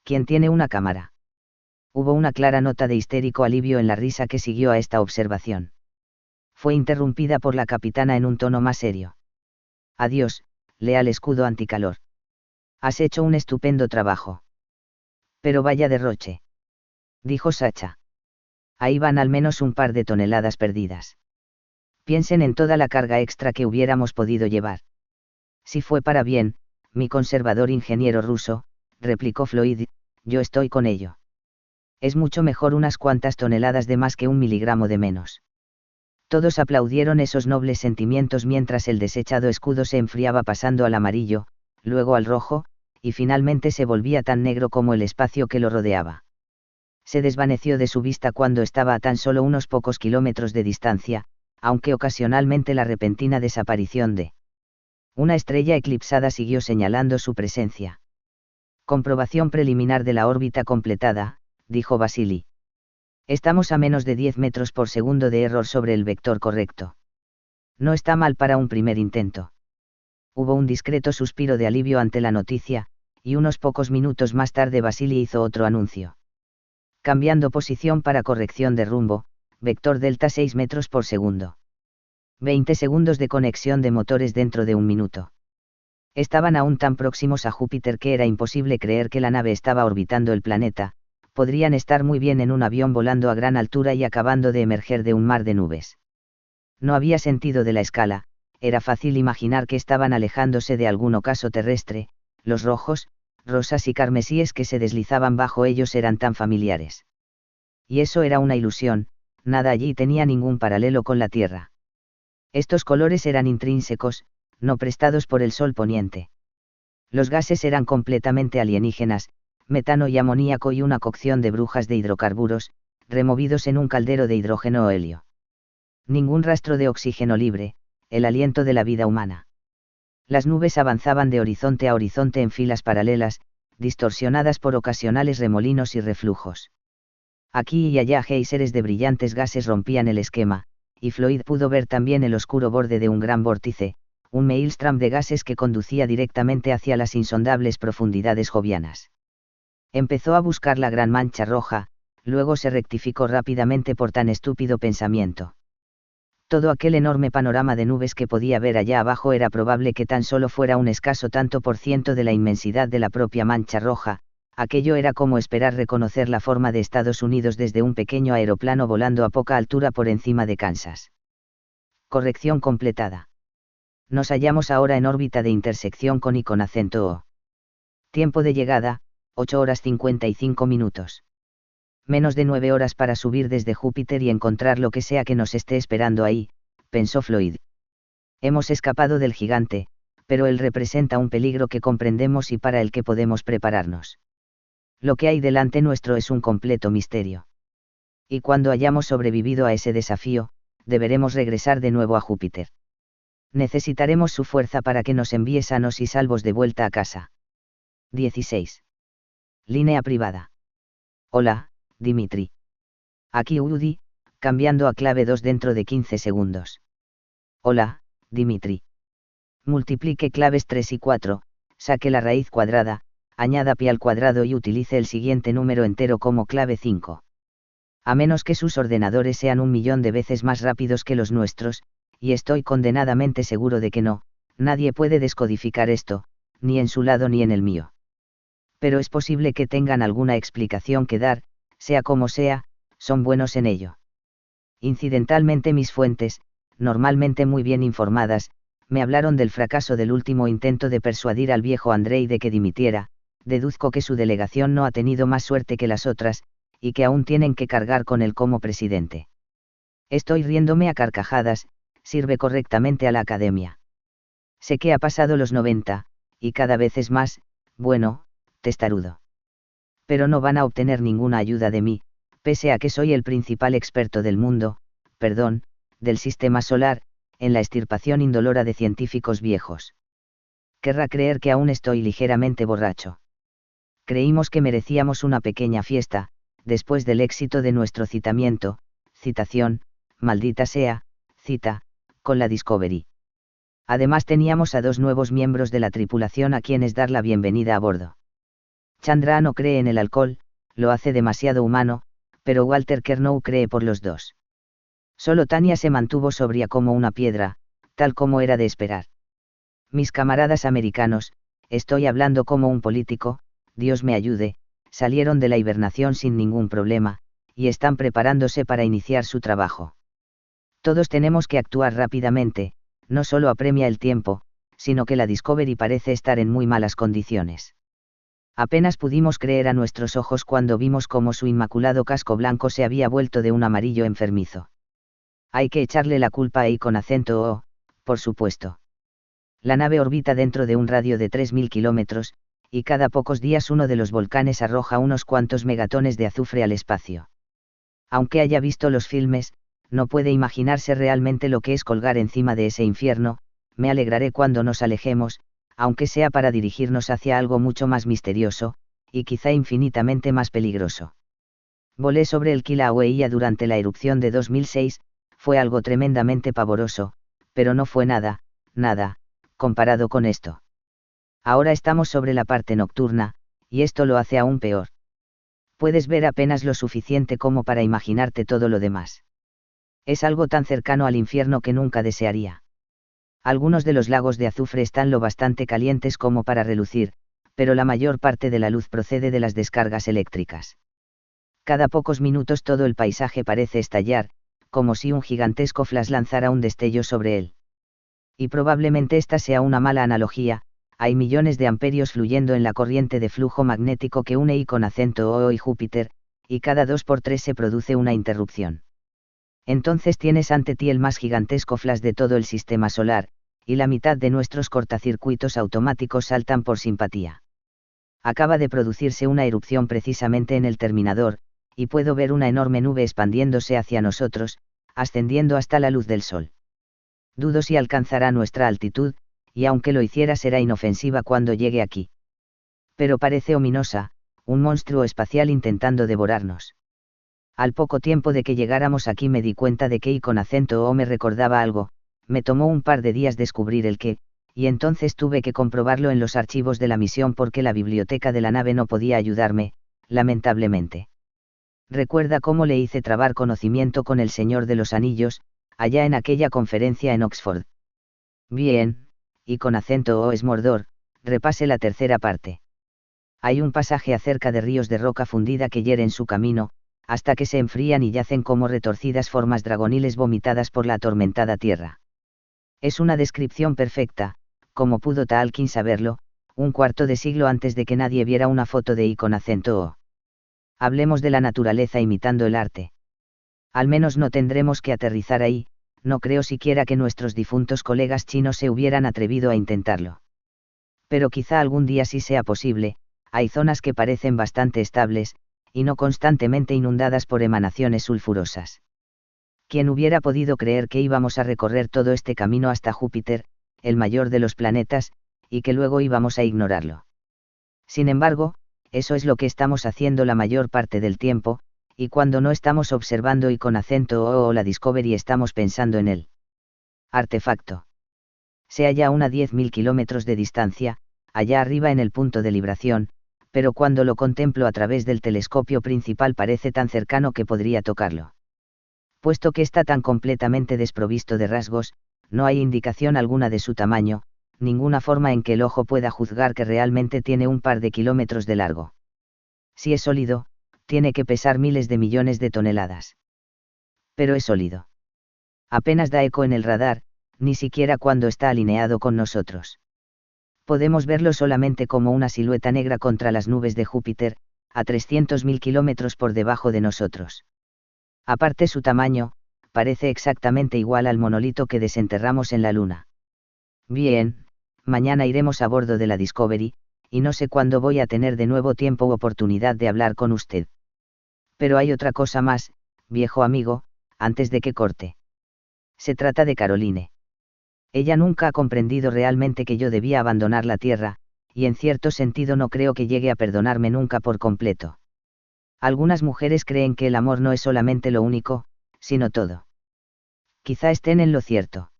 [SPEAKER 1] ¿Quién tiene una cámara? Hubo una clara nota de histérico alivio en la risa que siguió a esta observación. Fue interrumpida por la capitana en un tono más serio. Adiós, leal escudo anticalor. Has hecho un estupendo trabajo. Pero vaya derroche. Dijo Sacha. Ahí van al menos un par de toneladas perdidas. Piensen en toda la carga extra que hubiéramos podido llevar. Si fue para bien, mi conservador ingeniero ruso, replicó Floyd, yo estoy con ello. Es mucho mejor unas cuantas toneladas de más que 1 miligramo de menos. Todos aplaudieron esos nobles sentimientos mientras el desechado escudo se enfriaba pasando al amarillo, luego al rojo, y finalmente se volvía tan negro como el espacio que lo rodeaba. Se desvaneció de su vista cuando estaba a tan solo unos pocos kilómetros de distancia, aunque ocasionalmente la repentina desaparición de una estrella eclipsada siguió señalando su presencia. Comprobación preliminar de la órbita completada, dijo Vasily. Estamos a menos de 10 metros por segundo de error sobre el vector correcto. No está mal para un primer intento. Hubo un discreto suspiro de alivio ante la noticia, y unos pocos minutos más tarde Vasily hizo otro anuncio. Cambiando posición para corrección de rumbo, vector delta 6 metros por segundo. 20 segundos de conexión de motores dentro de 1 minuto. Estaban aún tan próximos a Júpiter que era imposible creer que la nave estaba orbitando el planeta, podrían estar muy bien en un avión volando a gran altura y acabando de emerger de un mar de nubes. No había sentido de la escala, era fácil imaginar que estaban alejándose de algún ocaso terrestre, los rojos, rosas y carmesíes que se deslizaban bajo ellos eran tan familiares. Y eso era una ilusión, nada allí tenía ningún paralelo con la Tierra. Estos colores eran intrínsecos, no prestados por el sol poniente. Los gases eran completamente alienígenas, metano y amoníaco y una cocción de brujas de hidrocarburos, removidos en un caldero de hidrógeno o helio. Ningún rastro de oxígeno libre, el aliento de la vida humana. Las nubes avanzaban de horizonte a horizonte en filas paralelas, distorsionadas por ocasionales remolinos y reflujos. Aquí y allá géiseres de brillantes gases rompían el esquema, y Floyd pudo ver también el oscuro borde de un gran vórtice, un maelstrom de gases que conducía directamente hacia las insondables profundidades jovianas. Empezó a buscar la gran mancha roja, luego se rectificó rápidamente por tan estúpido pensamiento. Todo aquel enorme panorama de nubes que podía ver allá abajo era probable que tan solo fuera un escaso tanto por ciento de la inmensidad de la propia mancha roja, aquello era como esperar reconocer la forma de Estados Unidos desde un pequeño aeroplano volando a poca altura por encima de Kansas. Corrección completada. Nos hallamos ahora en órbita de intersección con y con acento O. Tiempo de llegada, 8 horas 55 minutos. Menos de 9 horas para subir desde Júpiter y encontrar lo que sea que nos esté esperando ahí, pensó Floyd. Hemos escapado del gigante, pero él representa un peligro que comprendemos y para el que podemos prepararnos. Lo que hay delante nuestro es un completo misterio. Y cuando hayamos sobrevivido a ese desafío, deberemos regresar de nuevo a Júpiter. Necesitaremos su fuerza para que nos envíe sanos y salvos de vuelta a casa. 16. Línea privada. Hola, Dimitri. Aquí Woody, cambiando a clave 2 dentro de 15 segundos. Hola, Dimitri. Multiplique claves 3 y 4, saque la raíz cuadrada, añada pi al cuadrado y utilice el siguiente número entero como clave 5. A menos que sus ordenadores sean 1.000.000 de veces más rápidos que los nuestros, y estoy condenadamente seguro de que no, nadie puede descodificar esto, ni en su lado ni en el mío. Pero es posible que tengan alguna explicación que dar, sea como sea, son buenos en ello. Incidentalmente mis fuentes, normalmente muy bien informadas, me hablaron del fracaso del último intento de persuadir al viejo Andrei de que dimitiera, deduzco que su delegación no ha tenido más suerte que las otras, y que aún tienen que cargar con él como presidente. Estoy riéndome a carcajadas, sirve correctamente a la academia. Sé que ha pasado los 90, y cada vez es más, bueno, testarudo. Pero no van a obtener ninguna ayuda de mí, pese a que soy el principal experto del mundo, perdón, del sistema solar, en la extirpación indolora de científicos viejos. Querrá creer que aún estoy ligeramente borracho. Creímos que merecíamos una pequeña fiesta, después del éxito de nuestro citación, maldita sea, cita, con la Discovery. Además teníamos a 2 nuevos miembros de la tripulación a quienes dar la bienvenida a bordo. Chandra no cree en el alcohol, lo hace demasiado humano, pero Walter Kernow cree por los dos. Solo Tania se mantuvo sobria como una piedra, tal como era de esperar. Mis camaradas americanos, estoy hablando como un político, Dios me ayude, salieron de la hibernación sin ningún problema, y están preparándose para iniciar su trabajo. Todos tenemos que actuar rápidamente, no solo apremia el tiempo, sino que la Discovery parece estar en muy malas condiciones. Apenas pudimos creer a nuestros ojos cuando vimos cómo su inmaculado casco blanco se había vuelto de un amarillo enfermizo. Hay que echarle la culpa ahí con acento O, por supuesto. La nave orbita dentro de un radio de 3.000 kilómetros, y cada pocos días uno de los volcanes arroja unos cuantos megatones de azufre al espacio. Aunque haya visto los filmes, no puede imaginarse realmente lo que es colgar encima de ese infierno. Me alegraré cuando nos alejemos, aunque sea para dirigirnos hacia algo mucho más misterioso, y quizá infinitamente más peligroso. Volé sobre el Kilauea durante la erupción de 2006, fue algo tremendamente pavoroso, pero no fue nada, comparado con esto. Ahora estamos sobre la parte nocturna, y esto lo hace aún peor. Puedes ver apenas lo suficiente como para imaginarte todo lo demás. Es algo tan cercano al infierno que nunca desearía. Algunos de los lagos de azufre están lo bastante calientes como para relucir, pero la mayor parte de la luz procede de las descargas eléctricas. Cada pocos minutos todo el paisaje parece estallar, como si un gigantesco flash lanzara un destello sobre él. Y probablemente esta sea una mala analogía, hay millones de amperios fluyendo en la corriente de flujo magnético que une I con acento O y Júpiter, y cada 2x3 se produce una interrupción. Entonces tienes ante ti el más gigantesco flash de todo el sistema solar, y la mitad de nuestros cortacircuitos automáticos saltan por simpatía. Acaba de producirse una erupción precisamente en el terminador, y puedo ver una enorme nube expandiéndose hacia nosotros, ascendiendo hasta la luz del sol. Dudo si alcanzará nuestra altitud, y aunque lo hiciera será inofensiva cuando llegue aquí. Pero parece ominosa, un monstruo espacial intentando devorarnos. Al poco tiempo de que llegáramos aquí me di cuenta de que I con acento O me recordaba algo, me tomó un par de días descubrir el qué, y entonces tuve que comprobarlo en los archivos de la misión porque la biblioteca de la nave no podía ayudarme, lamentablemente. Recuerda cómo le hice trabar conocimiento con el Señor de los Anillos, allá en aquella conferencia en Oxford. Bien, y con acento O es Mordor, repase la tercera parte. Hay un pasaje acerca de ríos de roca fundida que hieren su camino, hasta que se enfrían y yacen como retorcidas formas dragoniles vomitadas por la atormentada tierra. Es una descripción perfecta, como pudo Tolkien saberlo, un cuarto de siglo antes de que nadie viera una foto de I con acento O. Hablemos de la naturaleza imitando el arte. Al menos no tendremos que aterrizar ahí, no creo siquiera que nuestros difuntos colegas chinos se hubieran atrevido a intentarlo. Pero quizá algún día sí sea posible, hay zonas que parecen bastante estables, y no constantemente inundadas por emanaciones sulfurosas. ¿Quién hubiera podido creer que íbamos a recorrer todo este camino hasta Júpiter, el mayor de los planetas, y que luego íbamos a ignorarlo? Sin embargo, eso es lo que estamos haciendo la mayor parte del tiempo, y cuando no estamos observando I con acento O la Discovery estamos pensando en el artefacto. Se halla a una 10.000 kilómetros de distancia, allá arriba en el punto de libración, pero cuando lo contemplo a través del telescopio principal parece tan cercano que podría tocarlo. Puesto que está tan completamente desprovisto de rasgos, no hay indicación alguna de su tamaño, ninguna forma en que el ojo pueda juzgar que realmente tiene un par de kilómetros de largo. Si es sólido, tiene que pesar miles de millones de toneladas. Pero es sólido. Apenas da eco en el radar, ni siquiera cuando está alineado con nosotros. Podemos verlo solamente como una silueta negra contra las nubes de Júpiter, a 300.000 kilómetros por debajo de nosotros. Aparte su tamaño, parece exactamente igual al monolito que desenterramos en la Luna. Bien, mañana iremos a bordo de la Discovery, y no sé cuándo voy a tener de nuevo tiempo u oportunidad de hablar con usted. Pero hay otra cosa más, viejo amigo, antes de que corte. Se trata de Caroline. Ella nunca ha comprendido realmente que yo debía abandonar la Tierra, y en cierto sentido no creo que llegue a perdonarme nunca por completo. Algunas mujeres creen que el amor no es solamente lo único, sino todo. Quizá estén en lo cierto.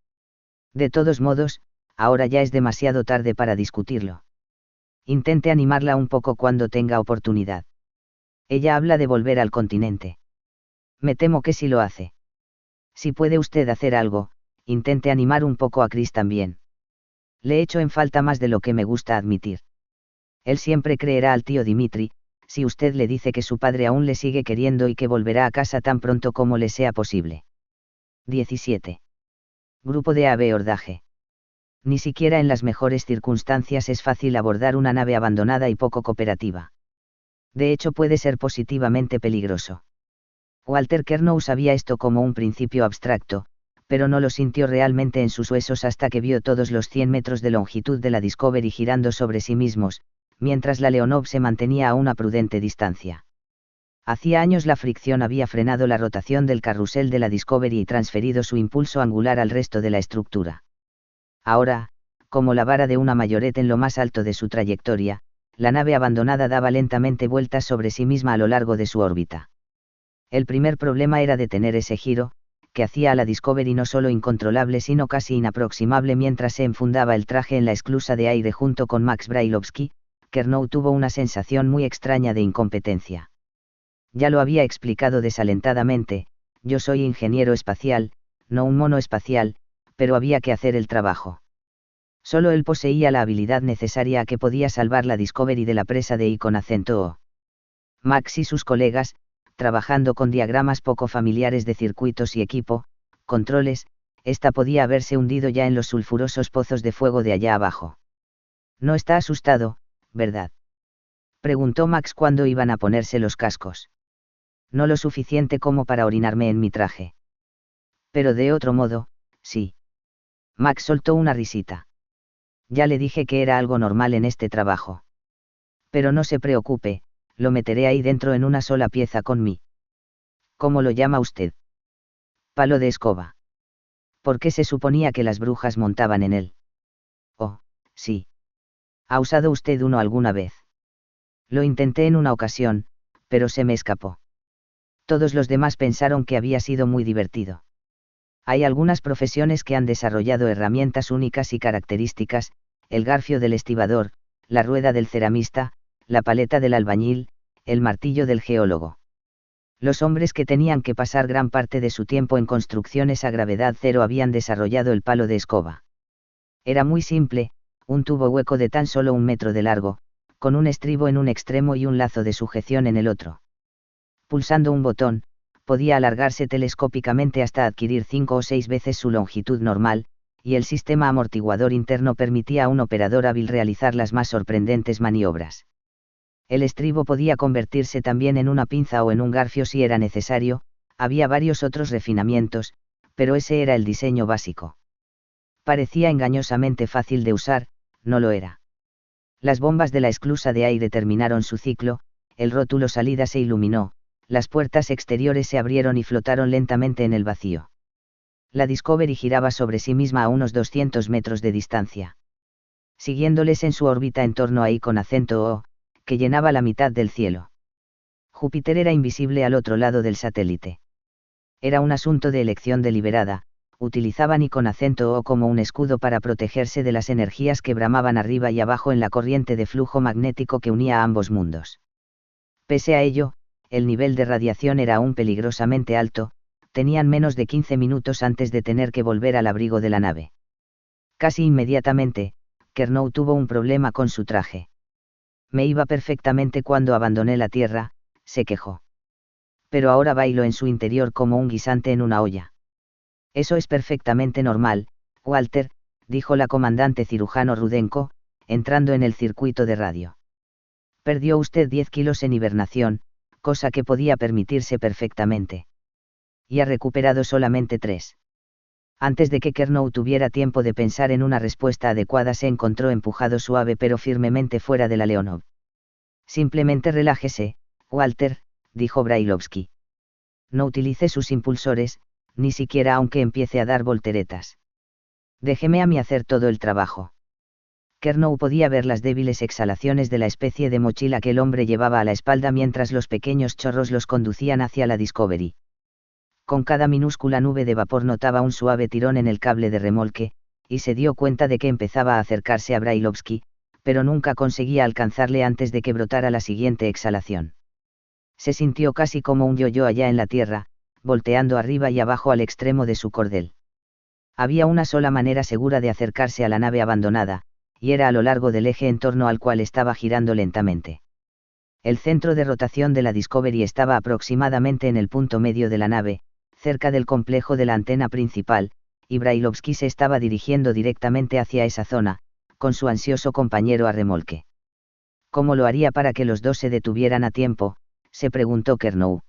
[SPEAKER 1] De todos modos, ahora ya es demasiado tarde para discutirlo. Intente animarla un poco cuando tenga oportunidad. Ella habla de volver al continente. Me temo que sí lo hace. Si puede usted hacer algo, intente animar un poco a Chris también. Le echo en falta más de lo que me gusta admitir. Él siempre creerá al tío Dimitri, si usted le dice que su padre aún le sigue queriendo y que volverá a casa tan pronto como le sea posible. 17. Grupo de abordaje. Ni siquiera en las mejores circunstancias es fácil abordar una nave abandonada y poco cooperativa. De hecho, puede ser positivamente peligroso. Walter Kernow sabía esto como un principio abstracto, pero no lo sintió realmente en sus huesos hasta que vio todos los 100 metros de longitud de la Discovery girando sobre sí mismos, mientras la Leonov se mantenía a una prudente distancia. Hacía años la fricción había frenado la rotación del carrusel de la Discovery y transferido su impulso angular al resto de la estructura. Ahora, como la vara de una mayoret en lo más alto de su trayectoria, la nave abandonada daba lentamente vueltas sobre sí misma a lo largo de su órbita. El primer problema era detener ese giro, que hacía a la Discovery no solo incontrolable sino casi inaproximable mientras se enfundaba el traje en la esclusa de aire junto con Max Brailovsky. Kernow tuvo una sensación muy extraña de incompetencia. Ya lo había explicado desalentadamente, yo soy ingeniero espacial, no un mono espacial, pero había que hacer el trabajo. Solo él poseía la habilidad necesaria a que podía salvar la Discovery de la presa de I con acento O. Max y sus colegas, trabajando con diagramas poco familiares de circuitos y equipo, controles, esta podía haberse hundido ya en los sulfurosos pozos de fuego de allá abajo. No está asustado, ¿verdad? Preguntó Max cuando iban a ponerse los cascos. No lo suficiente como para orinarme en mi traje. Pero de otro modo, sí. Max soltó una risita. Ya le dije que era algo normal en este trabajo. Pero no se preocupe, lo meteré ahí dentro en una sola pieza con mí. ¿Cómo lo llama usted? Palo de escoba. ¿Por qué se suponía que las brujas montaban en él? Oh, sí. ¿Ha usado usted uno alguna vez? Lo intenté en una ocasión, pero se me escapó. Todos los demás pensaron que había sido muy divertido. Hay algunas profesiones que han desarrollado herramientas únicas y características, el garfio del estibador, la rueda del ceramista, la paleta del albañil, el martillo del geólogo. Los hombres que tenían que pasar gran parte de su tiempo en construcciones a gravedad cero habían desarrollado el palo de escoba. Era muy simple, un tubo hueco de tan solo 1 metro de largo, con un estribo en un extremo y un lazo de sujeción en el otro. Pulsando un botón, podía alargarse telescópicamente hasta adquirir 5 o 6 veces su longitud normal, y el sistema amortiguador interno permitía a un operador hábil realizar las más sorprendentes maniobras. El estribo podía convertirse también en una pinza o en un garfio si era necesario, había varios otros refinamientos, pero ese era el diseño básico. Parecía engañosamente fácil de usar, no lo era. Las bombas de la esclusa de aire terminaron su ciclo, el rótulo salida se iluminó, las puertas exteriores se abrieron y flotaron lentamente en el vacío. La Discovery giraba sobre sí misma a unos 200 metros de distancia. Siguiéndoles en su órbita en torno a I con acento O, que llenaba la mitad del cielo. Júpiter era invisible al otro lado del satélite. Era un asunto de elección deliberada, utilizaban I con acento O como un escudo para protegerse de las energías que bramaban arriba y abajo en la corriente de flujo magnético que unía a ambos mundos. Pese a ello, el nivel de radiación era aún peligrosamente alto, tenían menos de 15 minutos antes de tener que volver al abrigo de la nave. Casi inmediatamente, Kernow tuvo un problema con su traje. Me iba perfectamente cuando abandoné la Tierra, se quejó. Pero ahora bailo en su interior como un guisante en una olla. Eso es perfectamente normal, Walter, dijo la comandante cirujano Rudenko, entrando en el circuito de radio. Perdió usted 10 kilos en hibernación, cosa que podía permitirse perfectamente. Y ha recuperado solamente 3. Antes de que Kernow tuviera tiempo de pensar en una respuesta adecuada, se encontró empujado suave pero firmemente fuera de la Leonov. Simplemente relájese, Walter, dijo Brailovsky. No utilice sus impulsores, ni siquiera aunque empiece a dar volteretas. Déjeme a mí hacer todo el trabajo. Kernow podía ver las débiles exhalaciones de la especie de mochila que el hombre llevaba a la espalda mientras los pequeños chorros los conducían hacia la Discovery. Con cada minúscula nube de vapor notaba un suave tirón en el cable de remolque, y se dio cuenta de que empezaba a acercarse a Brailovsky, pero nunca conseguía alcanzarle antes de que brotara la siguiente exhalación. Se sintió casi como un yo-yo allá en la tierra, volteando arriba y abajo al extremo de su cordel. Había una sola manera segura de acercarse a la nave abandonada, y era a lo largo del eje en torno al cual estaba girando lentamente. El centro de rotación de la Discovery estaba aproximadamente en el punto medio de la nave, cerca del complejo de la antena principal, y Brailovsky se estaba dirigiendo directamente hacia esa zona, con su ansioso compañero a remolque. ¿Cómo lo haría para que los dos se detuvieran a tiempo?, se preguntó Kernow.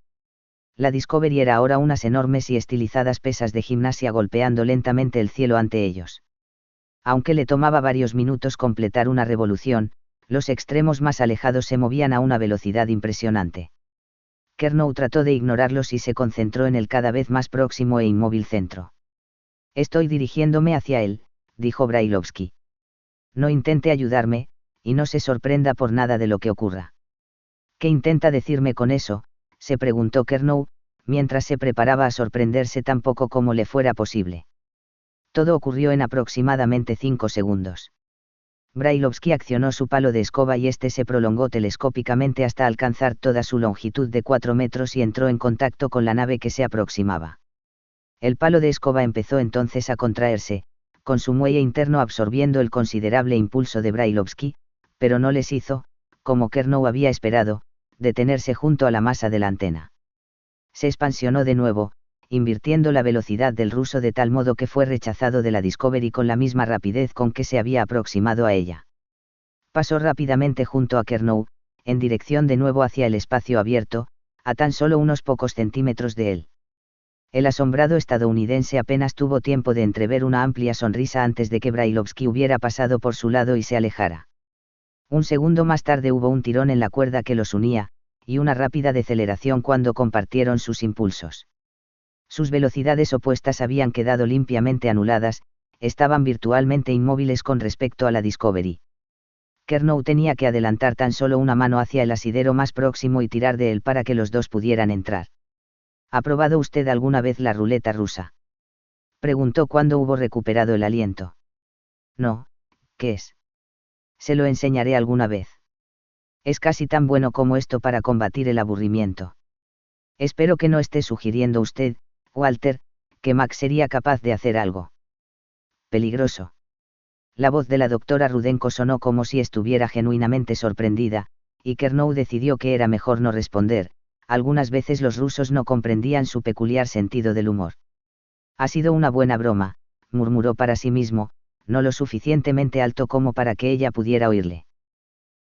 [SPEAKER 1] La Discovery era ahora unas enormes y estilizadas pesas de gimnasia golpeando lentamente el cielo ante ellos. Aunque le tomaba varios minutos completar una revolución, los extremos más alejados se movían a una velocidad impresionante. Kernow trató de ignorarlos y se concentró en el cada vez más próximo e inmóvil centro. Estoy dirigiéndome hacia él, dijo Brailovsky. No intente ayudarme, y no se sorprenda por nada de lo que ocurra. ¿Qué intenta decirme con eso?, se preguntó Kernow, mientras se preparaba a sorprenderse tan poco como le fuera posible. Todo ocurrió en aproximadamente 5 segundos. Brailovsky accionó su palo de escoba y este se prolongó telescópicamente hasta alcanzar toda su longitud de 4 metros y entró en contacto con la nave que se aproximaba. El palo de escoba empezó entonces a contraerse, con su muelle interno absorbiendo el considerable impulso de Brailovsky, pero no les hizo, como Kernow había esperado, detenerse junto a la masa de la antena. Se expansionó de nuevo, invirtiendo la velocidad del ruso de tal modo que fue rechazado de la Discovery con la misma rapidez con que se había aproximado a ella. Pasó rápidamente junto a Kernow, en dirección de nuevo hacia el espacio abierto, a tan solo unos pocos centímetros de él. El asombrado estadounidense apenas tuvo tiempo de entrever una amplia sonrisa antes de que Brailovsky hubiera pasado por su lado y se alejara. Un segundo más tarde hubo un tirón en la cuerda que los unía, y una rápida deceleración cuando compartieron sus impulsos. Sus velocidades opuestas habían quedado limpiamente anuladas, estaban virtualmente inmóviles con respecto a la Discovery. Kernow tenía que adelantar tan solo una mano hacia el asidero más próximo y tirar de él para que los dos pudieran entrar. ¿Ha probado usted alguna vez la ruleta rusa?, preguntó cuando hubo recuperado el aliento. No, ¿qué es? Se lo enseñaré alguna vez. Es casi tan bueno como esto para combatir el aburrimiento. Espero que no esté sugiriendo usted, Walter, que Max sería capaz de hacer algo peligroso. La voz de la doctora Rudenko sonó como si estuviera genuinamente sorprendida, y Kernow decidió que era mejor no responder. Algunas veces los rusos no comprendían su peculiar sentido del humor. Ha sido una buena broma, murmuró para sí mismo, no lo suficientemente alto como para que ella pudiera oírle.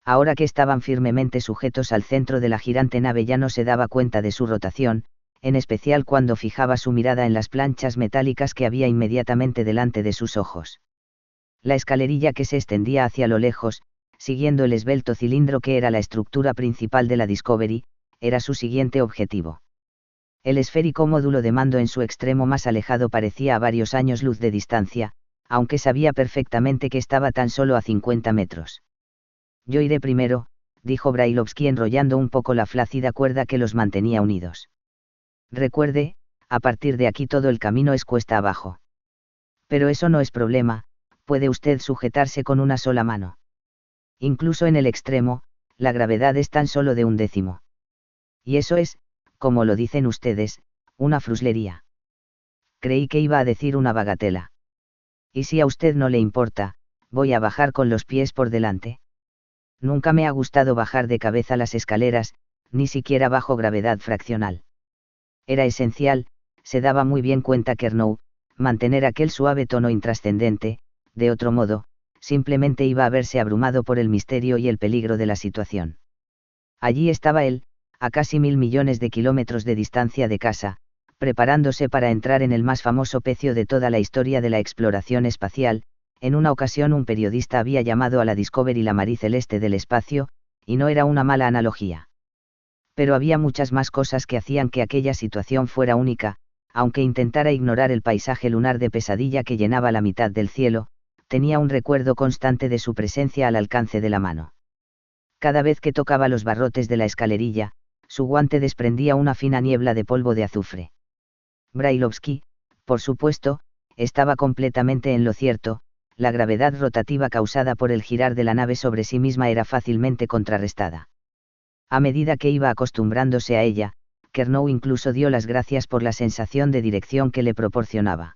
[SPEAKER 1] Ahora que estaban firmemente sujetos al centro de la girante nave ya no se daba cuenta de su rotación, en especial cuando fijaba su mirada en las planchas metálicas que había inmediatamente delante de sus ojos. La escalerilla que se extendía hacia lo lejos, siguiendo el esbelto cilindro que era la estructura principal de la Discovery, era su siguiente objetivo. El esférico módulo de mando en su extremo más alejado parecía a varios años luz de distancia, aunque sabía perfectamente que estaba tan solo a 50 metros. Yo iré primero, dijo Brailovsky enrollando un poco la flácida cuerda que los mantenía unidos. Recuerde, a partir de aquí todo el camino es cuesta abajo. Pero eso no es problema, puede usted sujetarse con una sola mano. Incluso en el extremo, la gravedad es tan solo de 1/10. Y eso es, como lo dicen ustedes, una fruslería. Creí que iba a decir una bagatela. Y si a usted no le importa, voy a bajar con los pies por delante. Nunca me ha gustado bajar de cabeza las escaleras, ni siquiera bajo gravedad fraccional. Era esencial, se daba muy bien cuenta Kernow, mantener aquel suave tono intrascendente, de otro modo, simplemente iba a verse abrumado por el misterio y el peligro de la situación. Allí estaba él, a casi 1000 millones de kilómetros de distancia de casa, preparándose para entrar en el más famoso pecio de toda la historia de la exploración espacial. En una ocasión un periodista había llamado a la Discovery la Marie Celeste del espacio, y no era una mala analogía. Pero había muchas más cosas que hacían que aquella situación fuera única, aunque intentara ignorar el paisaje lunar de pesadilla que llenaba la mitad del cielo. tenía un recuerdo constante de su presencia al alcance de la mano. Cada vez que tocaba los barrotes de la escalerilla, su guante desprendía una fina niebla de polvo de azufre. Brailovsky, por supuesto, estaba completamente en lo cierto, la gravedad rotativa causada por el girar de la nave sobre sí misma era fácilmente contrarrestada. A medida que iba acostumbrándose a ella, Kernow incluso dio las gracias por la sensación de dirección que le proporcionaba.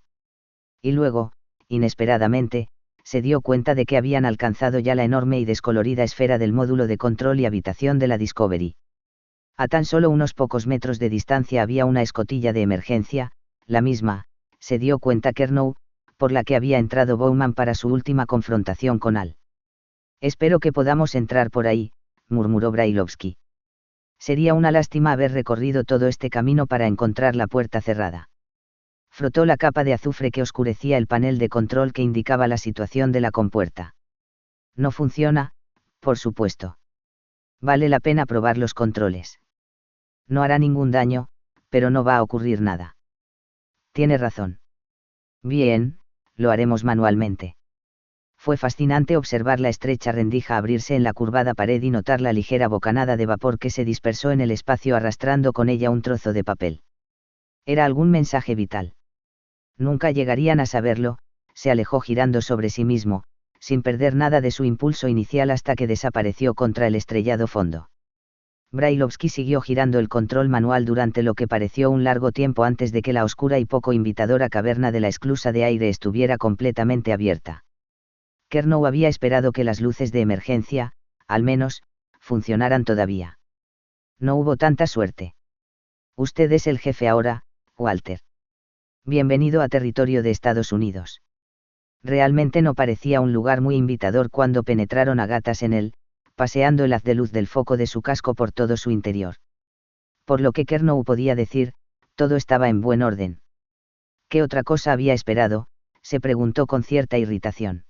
[SPEAKER 1] Y luego, inesperadamente, se dio cuenta de que habían alcanzado ya la enorme y descolorida esfera del módulo de control y habitación de la Discovery. A tan solo unos pocos metros de distancia había una escotilla de emergencia, la misma, se dio cuenta Kernow, por la que había entrado Bowman para su última confrontación con Al. Espero que podamos entrar por ahí, murmuró Brailovsky. Sería una lástima haber recorrido todo este camino para encontrar la puerta cerrada. Frotó la capa de azufre que oscurecía el panel de control que indicaba la situación de la compuerta. No funciona, por supuesto. Vale la pena probar los controles. No hará ningún daño, pero no va a ocurrir nada. Tiene razón. Bien, lo haremos manualmente. Fue fascinante observar la estrecha rendija abrirse en la curvada pared y notar la ligera bocanada de vapor que se dispersó en el espacio arrastrando con ella un trozo de papel. Era algún mensaje vital. Nunca llegarían a saberlo, se alejó girando sobre sí mismo, sin perder nada de su impulso inicial hasta que desapareció contra el estrellado fondo. Brailovsky siguió girando el control manual durante lo que pareció un largo tiempo antes de que la oscura y poco invitadora caverna de la esclusa de aire estuviera completamente abierta. Kernow había esperado que las luces de emergencia, al menos, funcionaran todavía. No hubo tanta suerte. Usted es el jefe ahora, Walter. Bienvenido a territorio de Estados Unidos. Realmente no parecía un lugar muy invitador cuando penetraron a gatas en él, paseando el haz de luz del foco de su casco por todo su interior. Por lo que Kernow podía decir, todo estaba en buen orden. ¿Qué otra cosa había esperado?, se preguntó con cierta irritación.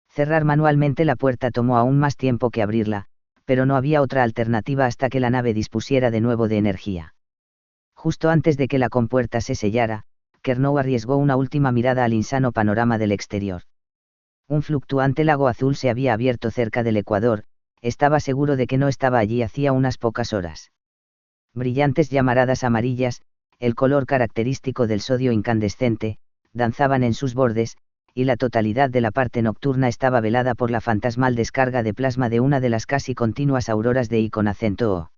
[SPEAKER 1] Cerrar manualmente la puerta tomó aún más tiempo que abrirla, pero no había otra alternativa hasta que la nave dispusiera de nuevo de energía. Justo antes de que la compuerta se sellara, Kernow arriesgó una última mirada al insano panorama del exterior. Un fluctuante lago azul se había abierto cerca del ecuador, estaba seguro de que no estaba allí hacía unas pocas horas. Brillantes llamaradas amarillas, el color característico del sodio incandescente, danzaban en sus bordes, y la totalidad de la parte nocturna estaba velada por la fantasmal descarga de plasma de una de las casi continuas auroras de I con acento O.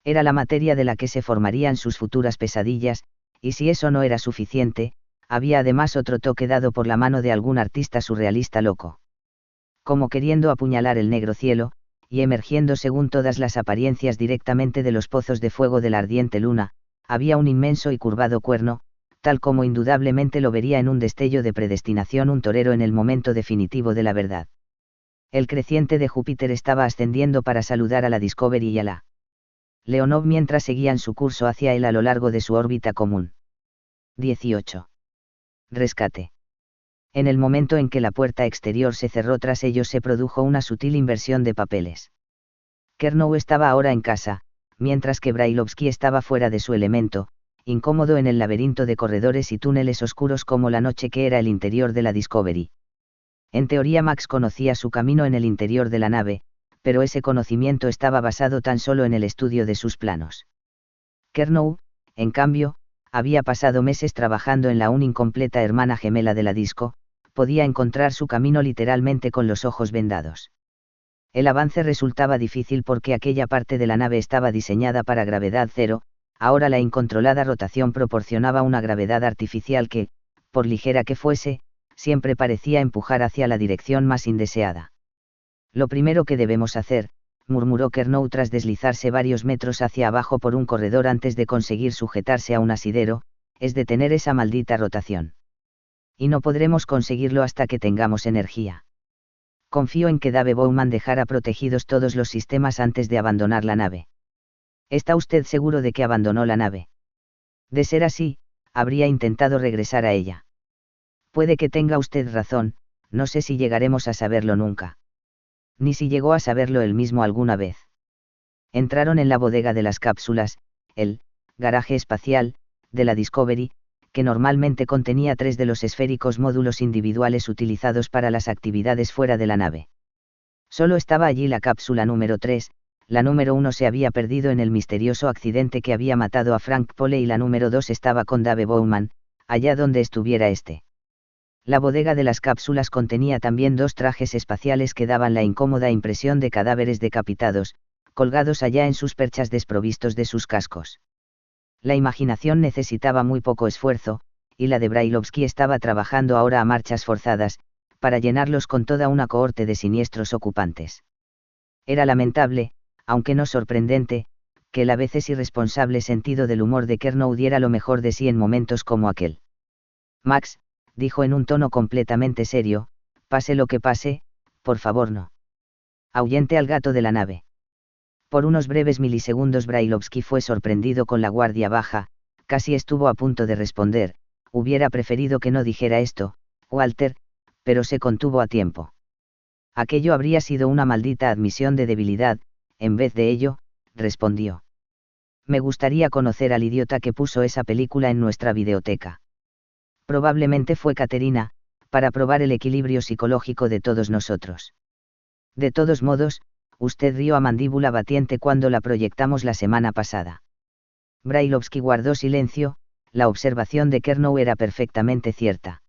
[SPEAKER 1] Era la materia de la que se formarían sus futuras pesadillas, y si eso no era suficiente, había además otro toque dado por la mano de algún artista surrealista loco. Como queriendo apuñalar el negro cielo, y emergiendo según todas las apariencias directamente de los pozos de fuego de la ardiente luna, había un inmenso y curvado cuerno, tal como indudablemente lo vería en un destello de predestinación un torero en el momento definitivo de la verdad. El creciente de Júpiter estaba ascendiendo para saludar a la Discovery y a la Leonov mientras seguían su curso hacia él a lo largo de su órbita común. 18. Rescate. En el momento en que la puerta exterior se cerró tras ellos se produjo una sutil inversión de papeles. Kernow estaba ahora en casa, mientras que Brailovsky estaba fuera de su elemento, incómodo en el laberinto de corredores y túneles oscuros como la noche que era el interior de la Discovery. En teoría Max conocía su camino en el interior de la nave, pero ese conocimiento estaba basado tan solo en el estudio de sus planos. Kernow, en cambio, había pasado meses trabajando en la aún incompleta hermana gemela de la Disco, podía encontrar su camino literalmente con los ojos vendados. El avance resultaba difícil porque aquella parte de la nave estaba diseñada para gravedad cero, ahora la incontrolada rotación proporcionaba una gravedad artificial que, por ligera que fuese, siempre parecía empujar hacia la dirección más indeseada. Lo primero que debemos hacer, murmuró Kernow tras deslizarse varios metros hacia abajo por un corredor antes de conseguir sujetarse a un asidero, es detener esa maldita rotación. Y no podremos conseguirlo hasta que tengamos energía. Confío en que Dave Bowman dejara protegidos todos los sistemas antes de abandonar la nave. ¿Está usted seguro de que abandonó la nave? De ser así, habría intentado regresar a ella. Puede que tenga usted razón, no sé si llegaremos a saberlo nunca. Ni si llegó a saberlo él mismo alguna vez. Entraron en la bodega de las cápsulas, el garaje espacial, de la Discovery, que normalmente contenía 3 de los esféricos módulos individuales utilizados para las actividades fuera de la nave. Solo estaba allí la cápsula número 3, la número 1 se había perdido en el misterioso accidente que había matado a Frank Pole y la número 2 estaba con Dave Bowman, allá donde estuviera este. La bodega de las cápsulas contenía también 2 trajes espaciales que daban la incómoda impresión de cadáveres decapitados, colgados allá en sus perchas desprovistos de sus cascos. La imaginación necesitaba muy poco esfuerzo, y la de Brailovsky estaba trabajando ahora a marchas forzadas, para llenarlos con toda una cohorte de siniestros ocupantes. Era lamentable, aunque no sorprendente, que el a veces irresponsable sentido del humor de Kernow diera lo mejor de sí en momentos como aquel. Max, dijo en un tono completamente serio, pase lo que pase, por favor no ahuyente al gato de la nave. Por unos breves milisegundos Brailovsky fue sorprendido con la guardia baja, casi estuvo a punto de responder, hubiera preferido que no dijera esto, Walter, pero se contuvo a tiempo. Aquello habría sido una maldita admisión de debilidad, en vez de ello, respondió. Me gustaría conocer al idiota que puso esa película en nuestra videoteca. Probablemente fue Caterina, para probar el equilibrio psicológico de todos nosotros. De todos modos, usted rió a mandíbula batiente cuando la proyectamos la semana pasada. Brailovsky guardó silencio, la observación de Kernow era perfectamente cierta.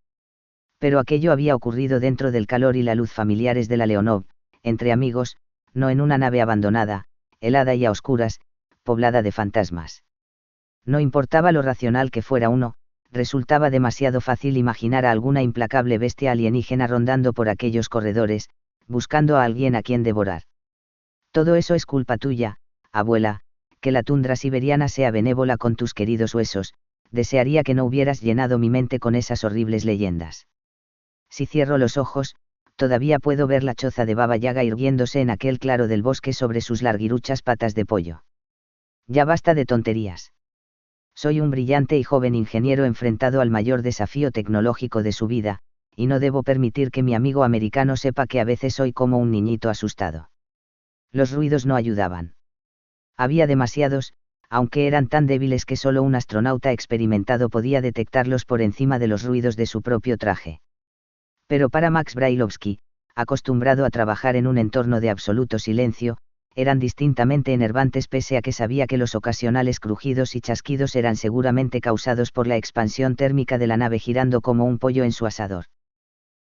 [SPEAKER 1] Pero aquello había ocurrido dentro del calor y la luz familiares de la Leonov, entre amigos, no en una nave abandonada, helada y a oscuras, poblada de fantasmas. No importaba lo racional que fuera uno, resultaba demasiado fácil imaginar a alguna implacable bestia alienígena rondando por aquellos corredores, buscando a alguien a quien devorar. Todo eso es culpa tuya, abuela, que la tundra siberiana sea benévola con tus queridos huesos, desearía que no hubieras llenado mi mente con esas horribles leyendas. Si cierro los ojos, todavía puedo ver la choza de Baba Yaga irguiéndose en aquel claro del bosque sobre sus larguiruchas patas de pollo. Ya basta de tonterías. Soy un brillante y joven ingeniero enfrentado al mayor desafío tecnológico de su vida, y no debo permitir que mi amigo americano sepa que a veces soy como un niñito asustado. Los ruidos no ayudaban. Había demasiados, aunque eran tan débiles que solo un astronauta experimentado podía detectarlos por encima de los ruidos de su propio traje. Pero para Max Brailovsky, acostumbrado a trabajar en un entorno de absoluto silencio, eran distintamente enervantes pese a que sabía que los ocasionales crujidos y chasquidos eran seguramente causados por la expansión térmica de la nave girando como un pollo en su asador.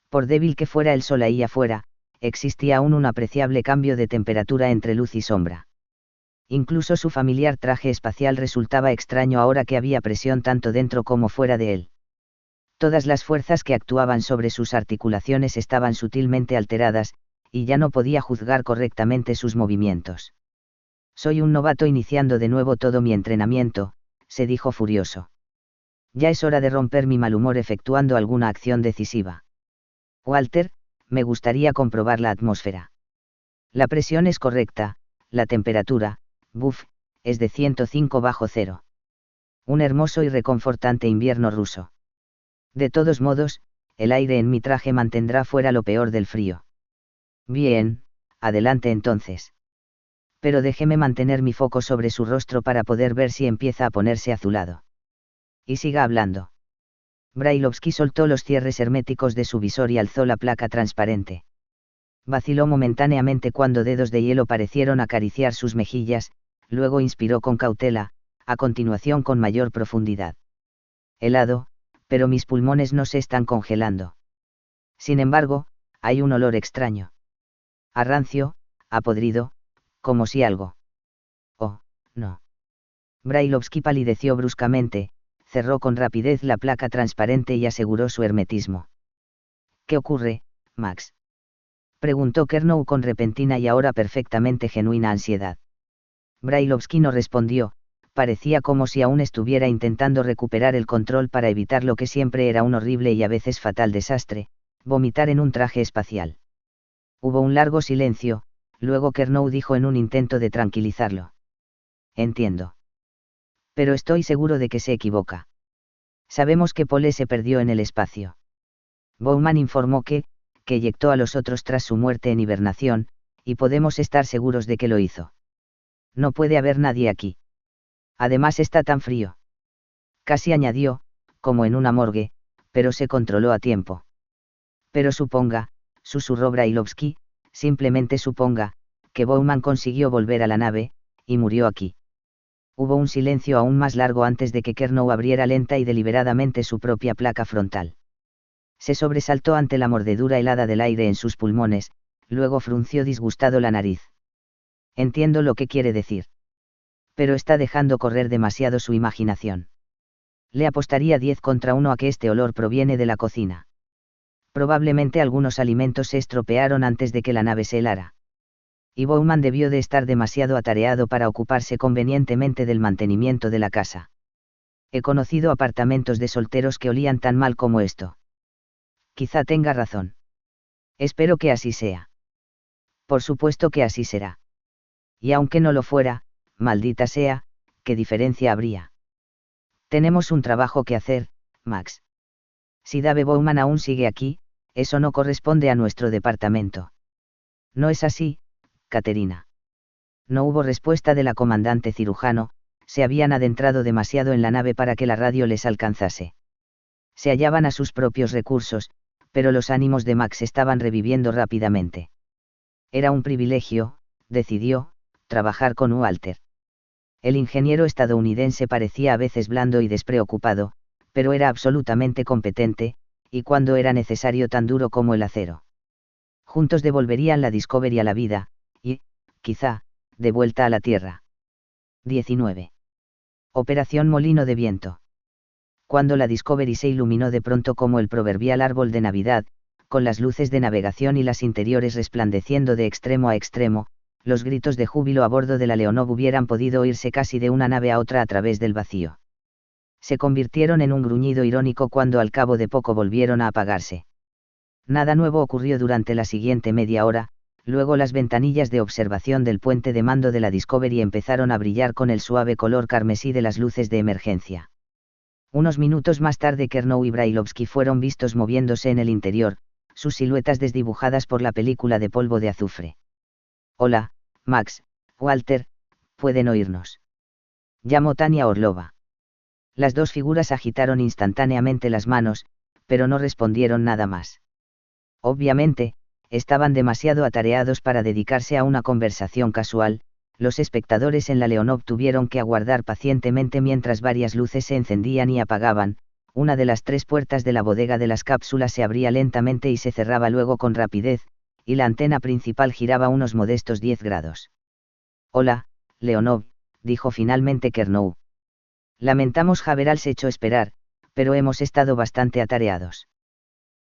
[SPEAKER 1] Por débil que fuera el sol ahí afuera, existía aún un apreciable cambio de temperatura entre luz y sombra. Incluso su familiar traje espacial resultaba extraño ahora que había presión tanto dentro como fuera de él. Todas las fuerzas que actuaban sobre sus articulaciones estaban sutilmente alteradas, y ya no podía juzgar correctamente sus movimientos. Soy un novato iniciando de nuevo todo mi entrenamiento, se dijo furioso. Ya es hora de romper mi mal humor efectuando alguna acción decisiva. Walter, me gustaría comprobar la atmósfera. La presión es correcta, la temperatura, es de 105 bajo cero. Un hermoso y reconfortante invierno ruso. De todos modos, el aire en mi traje mantendrá fuera lo peor del frío. Bien, adelante entonces. Pero déjeme mantener mi foco sobre su rostro para poder ver si empieza a ponerse azulado. Y siga hablando. Brailovsky soltó los cierres herméticos de su visor y alzó la placa transparente. Vaciló momentáneamente cuando dedos de hielo parecieron acariciar sus mejillas, luego inspiró con cautela, a continuación con mayor profundidad. Helado, pero mis pulmones no se están congelando. Sin embargo, hay un olor extraño. A rancio, a podrido, como si algo. Oh, no. Brailovsky palideció bruscamente, cerró con rapidez la placa transparente y aseguró su hermetismo. ¿Qué ocurre, Max? Preguntó Kernow con repentina y ahora perfectamente genuina ansiedad. Brailovsky no respondió, parecía como si aún estuviera intentando recuperar el control para evitar lo que siempre era un horrible y a veces fatal desastre, vomitar en un traje espacial. Hubo un largo silencio, luego Kernow dijo en un intento de tranquilizarlo. Entiendo. Pero estoy seguro de que se equivoca. Sabemos que Pole se perdió en el espacio. Bowman informó que eyectó a los otros tras su muerte en hibernación, y podemos estar seguros de que lo hizo. No puede haber nadie aquí. Además está tan frío. Casi añadió, como en una morgue, pero se controló a tiempo. Pero suponga, susurró Brailovsky, simplemente suponga, que Bowman consiguió volver a la nave, y murió aquí. Hubo un silencio aún más largo antes de que Kernow abriera lenta y deliberadamente su propia placa frontal. Se sobresaltó ante la mordedura helada del aire en sus pulmones, luego frunció disgustado la nariz. Entiendo lo que quiere decir. Pero está dejando correr demasiado su imaginación. Le apostaría 10 contra 1 a que este olor proviene de la cocina. Probablemente algunos alimentos se estropearon antes de que la nave se helara. Y Bowman debió de estar demasiado atareado para ocuparse convenientemente del mantenimiento de la casa. He conocido apartamentos de solteros que olían tan mal como esto. Quizá tenga razón. Espero que así sea. Por supuesto que así será. Y aunque no lo fuera, maldita sea, ¿qué diferencia habría? Tenemos un trabajo que hacer, Max. Si Dave Bowman aún sigue aquí, eso no corresponde a nuestro departamento. No es así, Caterina. No hubo respuesta de la comandante cirujano, se habían adentrado demasiado en la nave para que la radio les alcanzase. Se hallaban a sus propios recursos, pero los ánimos de Max estaban reviviendo rápidamente. Era un privilegio, decidió, trabajar con Walter. El ingeniero estadounidense parecía a veces blando y despreocupado, pero era absolutamente competente, y cuando era necesario tan duro como el acero. Juntos devolverían la Discovery a la vida, y, quizá, de vuelta a la Tierra. 19. Operación Molino de Viento. Cuando la Discovery se iluminó de pronto como el proverbial árbol de Navidad, con las luces de navegación y las interiores resplandeciendo de extremo a extremo, los gritos de júbilo a bordo de la Leonov hubieran podido oírse casi de una nave a otra a través del vacío. Se convirtieron en un gruñido irónico cuando al cabo de poco volvieron a apagarse. Nada nuevo ocurrió durante la siguiente media hora, luego las ventanillas de observación del puente de mando de la Discovery empezaron a brillar con el suave color carmesí de las luces de emergencia. Unos minutos más tarde Kernow y Brailovsky fueron vistos moviéndose en el interior, sus siluetas desdibujadas por la película de polvo de azufre. Hola, Max, Walter, ¿pueden oírnos? Llamó Tania Orlova. Las dos figuras agitaron instantáneamente las manos, pero no respondieron nada más. Obviamente, estaban demasiado atareados para dedicarse a una conversación casual. Los espectadores en la Leonov tuvieron que aguardar pacientemente mientras varias luces se encendían y apagaban, una de las 3 puertas de la bodega de las cápsulas se abría lentamente y se cerraba luego con rapidez, y la antena principal giraba unos modestos 10 grados. Hola, Leonov, dijo finalmente Kernow. Lamentamos haberse hecho esperar, pero hemos estado bastante atareados.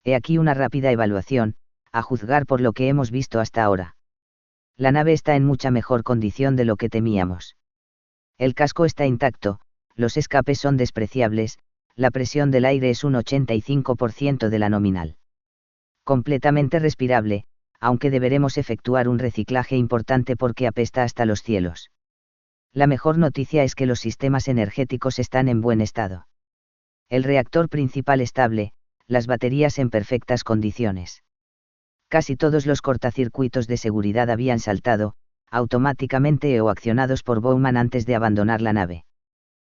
[SPEAKER 1] He aquí una rápida evaluación, a juzgar por lo que hemos visto hasta ahora. La nave está en mucha mejor condición de lo que temíamos. El casco está intacto, los escapes son despreciables, la presión del aire es un 85% de la nominal. Completamente respirable, aunque deberemos efectuar un reciclaje importante porque apesta hasta los cielos. La mejor noticia es que los sistemas energéticos están en buen estado. El reactor principal estable, las baterías en perfectas condiciones. Casi todos los cortacircuitos de seguridad habían saltado, automáticamente o accionados por Bowman antes de abandonar la nave.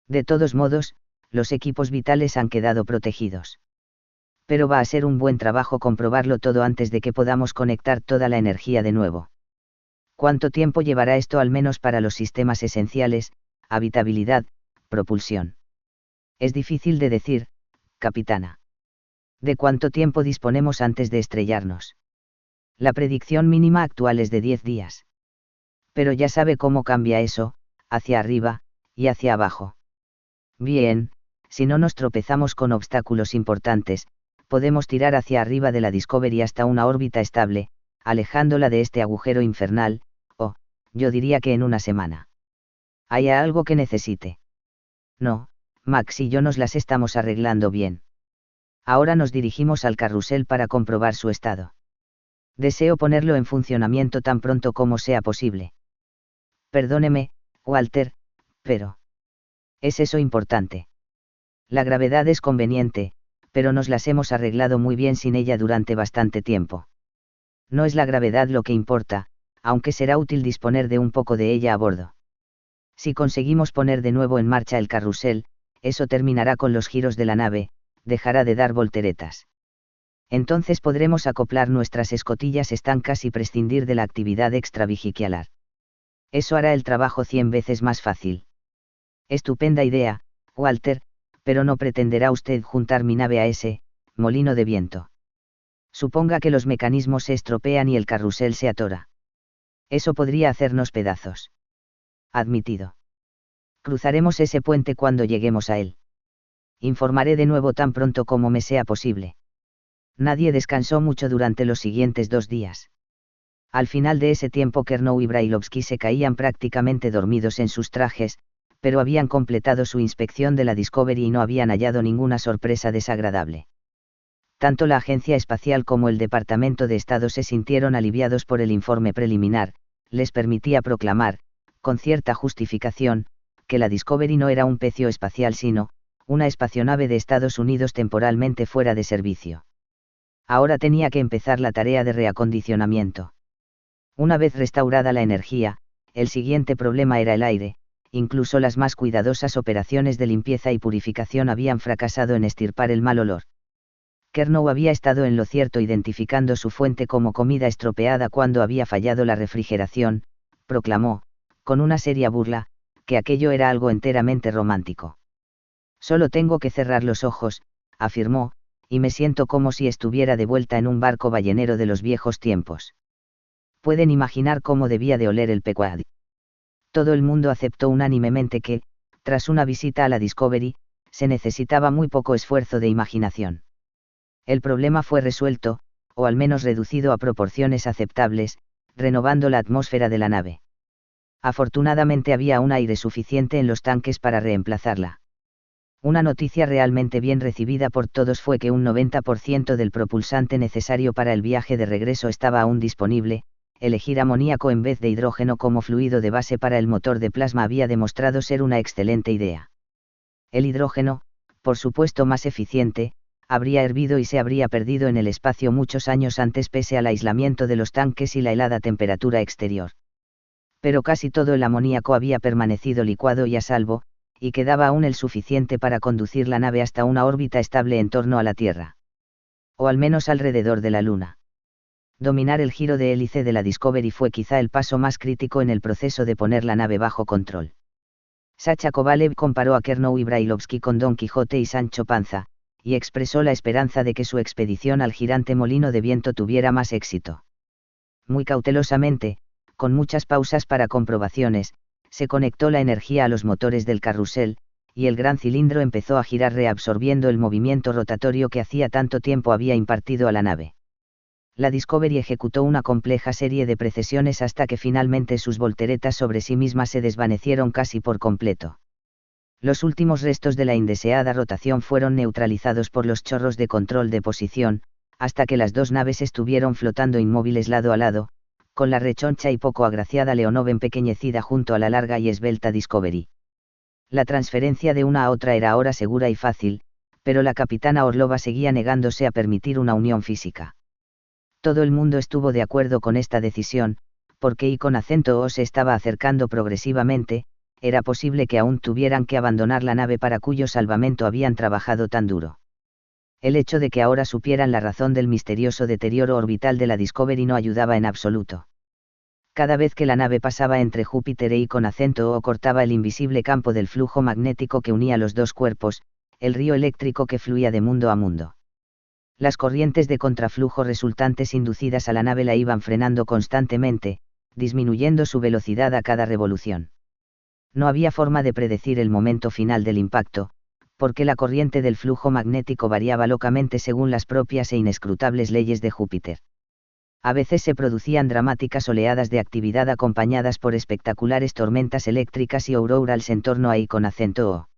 [SPEAKER 1] De todos modos, los equipos vitales han quedado protegidos. Pero va a ser un buen trabajo comprobarlo todo antes de que podamos conectar toda la energía de nuevo. ¿Cuánto tiempo llevará esto al menos para los sistemas esenciales, habitabilidad, propulsión? Es difícil de decir, capitana. ¿De cuánto tiempo disponemos antes de estrellarnos? La predicción mínima actual es de 10 días. Pero ya sabe cómo cambia eso, hacia arriba, y hacia abajo. Bien, si no nos tropezamos con obstáculos importantes, podemos tirar hacia arriba de la Discovery hasta una órbita estable, alejándola de este agujero infernal, o, yo diría que en una semana. ¿Hay algo que necesite? No, Max y yo nos las estamos arreglando bien. Ahora nos dirigimos al carrusel para comprobar su estado. Deseo ponerlo en funcionamiento tan pronto como sea posible. Perdóneme, Walter, pero... ¿es eso importante? La gravedad es conveniente, pero nos las hemos arreglado muy bien sin ella durante bastante tiempo. No es la gravedad lo que importa, aunque será útil disponer de un poco de ella a bordo. Si conseguimos poner de nuevo en marcha el carrusel, eso terminará con los giros de la nave, dejará de dar volteretas. Entonces podremos acoplar nuestras escotillas estancas y prescindir de la actividad extravehicular. Eso hará el trabajo 100 veces más fácil. Estupenda idea, Walter, pero no pretenderá usted juntar mi nave a ese molino de viento. Suponga que los mecanismos se estropean y el carrusel se atora. Eso podría hacernos pedazos. Admitido. Cruzaremos ese puente cuando lleguemos a él. Informaré de nuevo tan pronto como me sea posible. Nadie descansó mucho durante los siguientes 2 días. Al final de ese tiempo Kernow y Brailovsky se caían prácticamente dormidos en sus trajes, pero habían completado su inspección de la Discovery y no habían hallado ninguna sorpresa desagradable. Tanto la Agencia Espacial como el Departamento de Estado se sintieron aliviados por el informe preliminar, les permitía proclamar, con cierta justificación, que la Discovery no era un pecio espacial sino, una espacionave de Estados Unidos temporalmente fuera de servicio. Ahora tenía que empezar la tarea de reacondicionamiento. Una vez restaurada la energía, el siguiente problema era el aire, incluso las más cuidadosas operaciones de limpieza y purificación habían fracasado en extirpar el mal olor. Kernow había estado en lo cierto identificando su fuente como comida estropeada cuando había fallado la refrigeración, proclamó, con una seria burla, que aquello era algo enteramente romántico. Solo tengo que cerrar los ojos, afirmó, y me siento como si estuviera de vuelta en un barco ballenero de los viejos tiempos. Pueden imaginar cómo debía de oler el Pequod. Todo el mundo aceptó unánimemente que, tras una visita a la Discovery, se necesitaba muy poco esfuerzo de imaginación. El problema fue resuelto, o al menos reducido a proporciones aceptables, renovando la atmósfera de la nave. Afortunadamente había un aire suficiente en los tanques para reemplazarla. Una noticia realmente bien recibida por todos fue que un 90% del propulsante necesario para el viaje de regreso estaba aún disponible. Elegir amoníaco en vez de hidrógeno como fluido de base para el motor de plasma había demostrado ser una excelente idea. El hidrógeno, por supuesto más eficiente, habría hervido y se habría perdido en el espacio muchos años antes pese al aislamiento de los tanques y la helada temperatura exterior. Pero casi todo el amoníaco había permanecido licuado y a salvo, y quedaba aún el suficiente para conducir la nave hasta una órbita estable en torno a la Tierra. O al menos alrededor de la Luna. Dominar el giro de hélice de la Discovery fue quizá el paso más crítico en el proceso de poner la nave bajo control. Sacha Kovalev comparó a Kernow y Brailovsky con Don Quijote y Sancho Panza, y expresó la esperanza de que su expedición al girante molino de viento tuviera más éxito. Muy cautelosamente, con muchas pausas para comprobaciones, se conectó la energía a los motores del carrusel, y el gran cilindro empezó a girar reabsorbiendo el movimiento rotatorio que hacía tanto tiempo había impartido a la nave. La Discovery ejecutó una compleja serie de precesiones hasta que finalmente sus volteretas sobre sí mismas se desvanecieron casi por completo. Los últimos restos de la indeseada rotación fueron neutralizados por los chorros de control de posición, hasta que las 2 naves estuvieron flotando inmóviles lado a lado, con la rechoncha y poco agraciada Leonov empequeñecida junto a la larga y esbelta Discovery. La transferencia de una a otra era ahora segura y fácil, pero la capitana Orlova seguía negándose a permitir una unión física. Todo el mundo estuvo de acuerdo con esta decisión, porque y con acento O se estaba acercando progresivamente, era posible que aún tuvieran que abandonar la nave para cuyo salvamento habían trabajado tan duro. El hecho de que ahora supieran la razón del misterioso deterioro orbital de la Discovery no ayudaba en absoluto. Cada vez que la nave pasaba entre Júpiter y con acento O cortaba el invisible campo del flujo magnético que unía los dos cuerpos, el río eléctrico que fluía de mundo a mundo. Las corrientes de contraflujo resultantes inducidas a la nave la iban frenando constantemente, disminuyendo su velocidad a cada revolución. No había forma de predecir el momento final del impacto, porque la corriente del flujo magnético variaba locamente según las propias e inescrutables leyes de Júpiter. A veces se producían dramáticas oleadas de actividad acompañadas por espectaculares tormentas eléctricas y auroras en torno a y con acento O.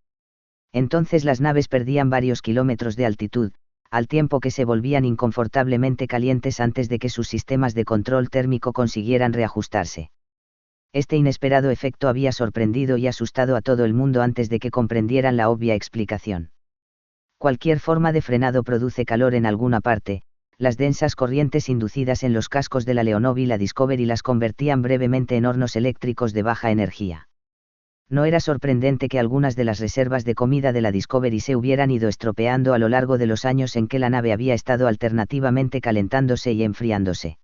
[SPEAKER 1] Entonces las naves perdían varios kilómetros de altitud, al tiempo que se volvían inconfortablemente calientes antes de que sus sistemas de control térmico consiguieran reajustarse. Este inesperado efecto había sorprendido y asustado a todo el mundo antes de que comprendieran la obvia explicación. Cualquier forma de frenado produce calor en alguna parte, las densas corrientes inducidas en los cascos de la Leonov y la Discovery las convertían brevemente en hornos eléctricos de baja energía. No era sorprendente que algunas de las reservas de comida de la Discovery se hubieran ido estropeando a lo largo de los años en que la nave había estado alternativamente calentándose y enfriándose.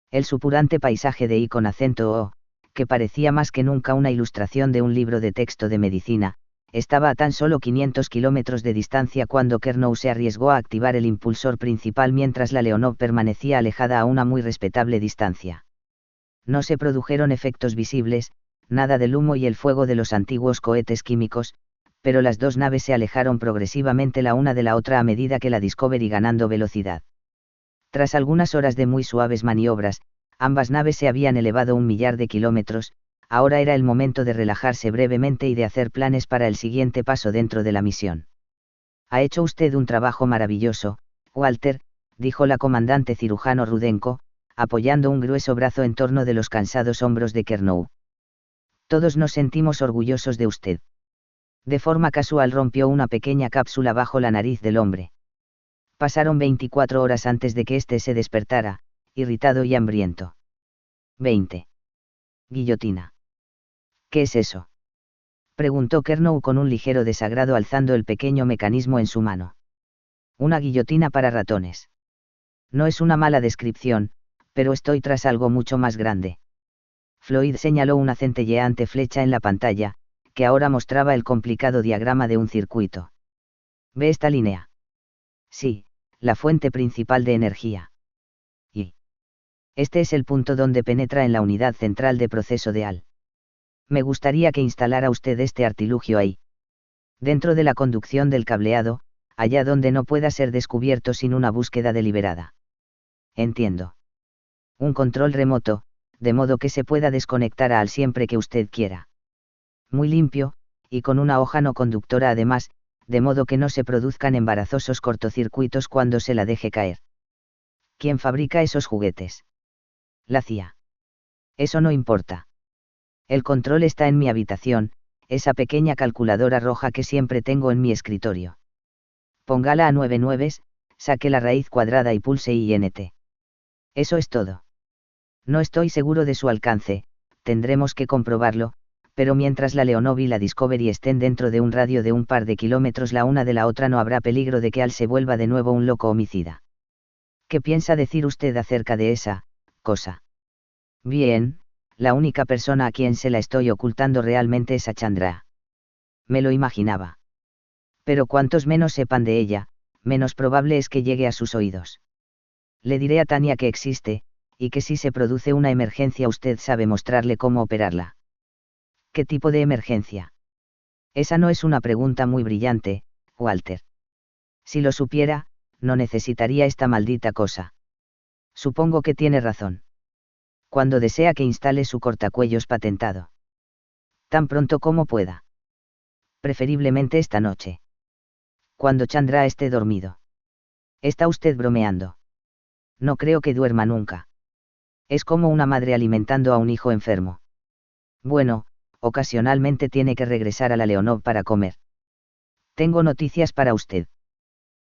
[SPEAKER 1] El supurante paisaje de I con acento O, que parecía más que nunca una ilustración de un libro de texto de medicina, estaba a tan solo 500 kilómetros de distancia cuando Kernow se arriesgó a activar el impulsor principal mientras la Leonov permanecía alejada a una muy respetable distancia. No se produjeron efectos visibles, nada del humo y el fuego de los antiguos cohetes químicos, pero las dos naves se alejaron progresivamente la una de la otra a medida que la Discovery ganando velocidad. Tras algunas horas de muy suaves maniobras, ambas naves se habían elevado 1 millar de kilómetros, ahora era el momento de relajarse brevemente y de hacer planes para el siguiente paso dentro de la misión. Ha hecho usted un trabajo maravilloso, Walter, dijo la comandante cirujano Rudenko, apoyando un grueso brazo en torno de los cansados hombros de Kernow. Todos nos sentimos orgullosos de usted. De forma casual rompió una pequeña cápsula bajo la nariz del hombre. Pasaron 24 horas antes de que éste se despertara, irritado y hambriento. 20. Guillotina. ¿Qué es eso? Preguntó Kernow con un ligero desagrado alzando el pequeño mecanismo en su mano. Una guillotina para ratones. No es una mala descripción, pero estoy tras algo mucho más grande. Floyd señaló una centelleante flecha en la pantalla, que ahora mostraba el complicado diagrama de un circuito. ¿Ve esta línea? Sí, la fuente principal de energía. Y este es el punto donde penetra en la unidad central de proceso de HAL. Me gustaría que instalara usted este artilugio ahí. Dentro de la conducción del cableado, allá donde no pueda ser descubierto sin una búsqueda deliberada. Entiendo. Un control remoto, de modo que se pueda desconectar a HAL siempre que usted quiera. Muy limpio, y con una hoja no conductora además, de modo que no se produzcan embarazosos cortocircuitos cuando se la deje caer. ¿Quién fabrica esos juguetes? La CIA. Eso no importa. El control está en mi habitación, esa pequeña calculadora roja que siempre tengo en mi escritorio. Póngala a 9 nueves, saque la raíz cuadrada y pulse INT. Eso es todo. No estoy seguro de su alcance, tendremos que comprobarlo, pero mientras la Leonov y la Discovery estén dentro de un radio de un par de kilómetros la una de la otra no habrá peligro de que HAL se vuelva de nuevo un loco homicida. ¿Qué piensa decir usted acerca de esa cosa? Bien, la única persona a quien se la estoy ocultando realmente es a Chandra. Me lo imaginaba. Pero cuantos menos sepan de ella, menos probable es que llegue a sus oídos. Le diré a Tania que existe, y que si se produce una emergencia usted sabe mostrarle cómo operarla. ¿Qué tipo de emergencia? Esa no es una pregunta muy brillante, Walter. Si lo supiera, no necesitaría esta maldita cosa. Supongo que tiene razón. Cuando desea que instale su cortacuellos patentado. Tan pronto como pueda. Preferiblemente esta noche. Cuando Chandra esté dormido. ¿Está usted bromeando? No creo que duerma nunca. Es como una madre alimentando a un hijo enfermo. Bueno, ocasionalmente tiene que regresar a la Leonov para comer. Tengo noticias para usted.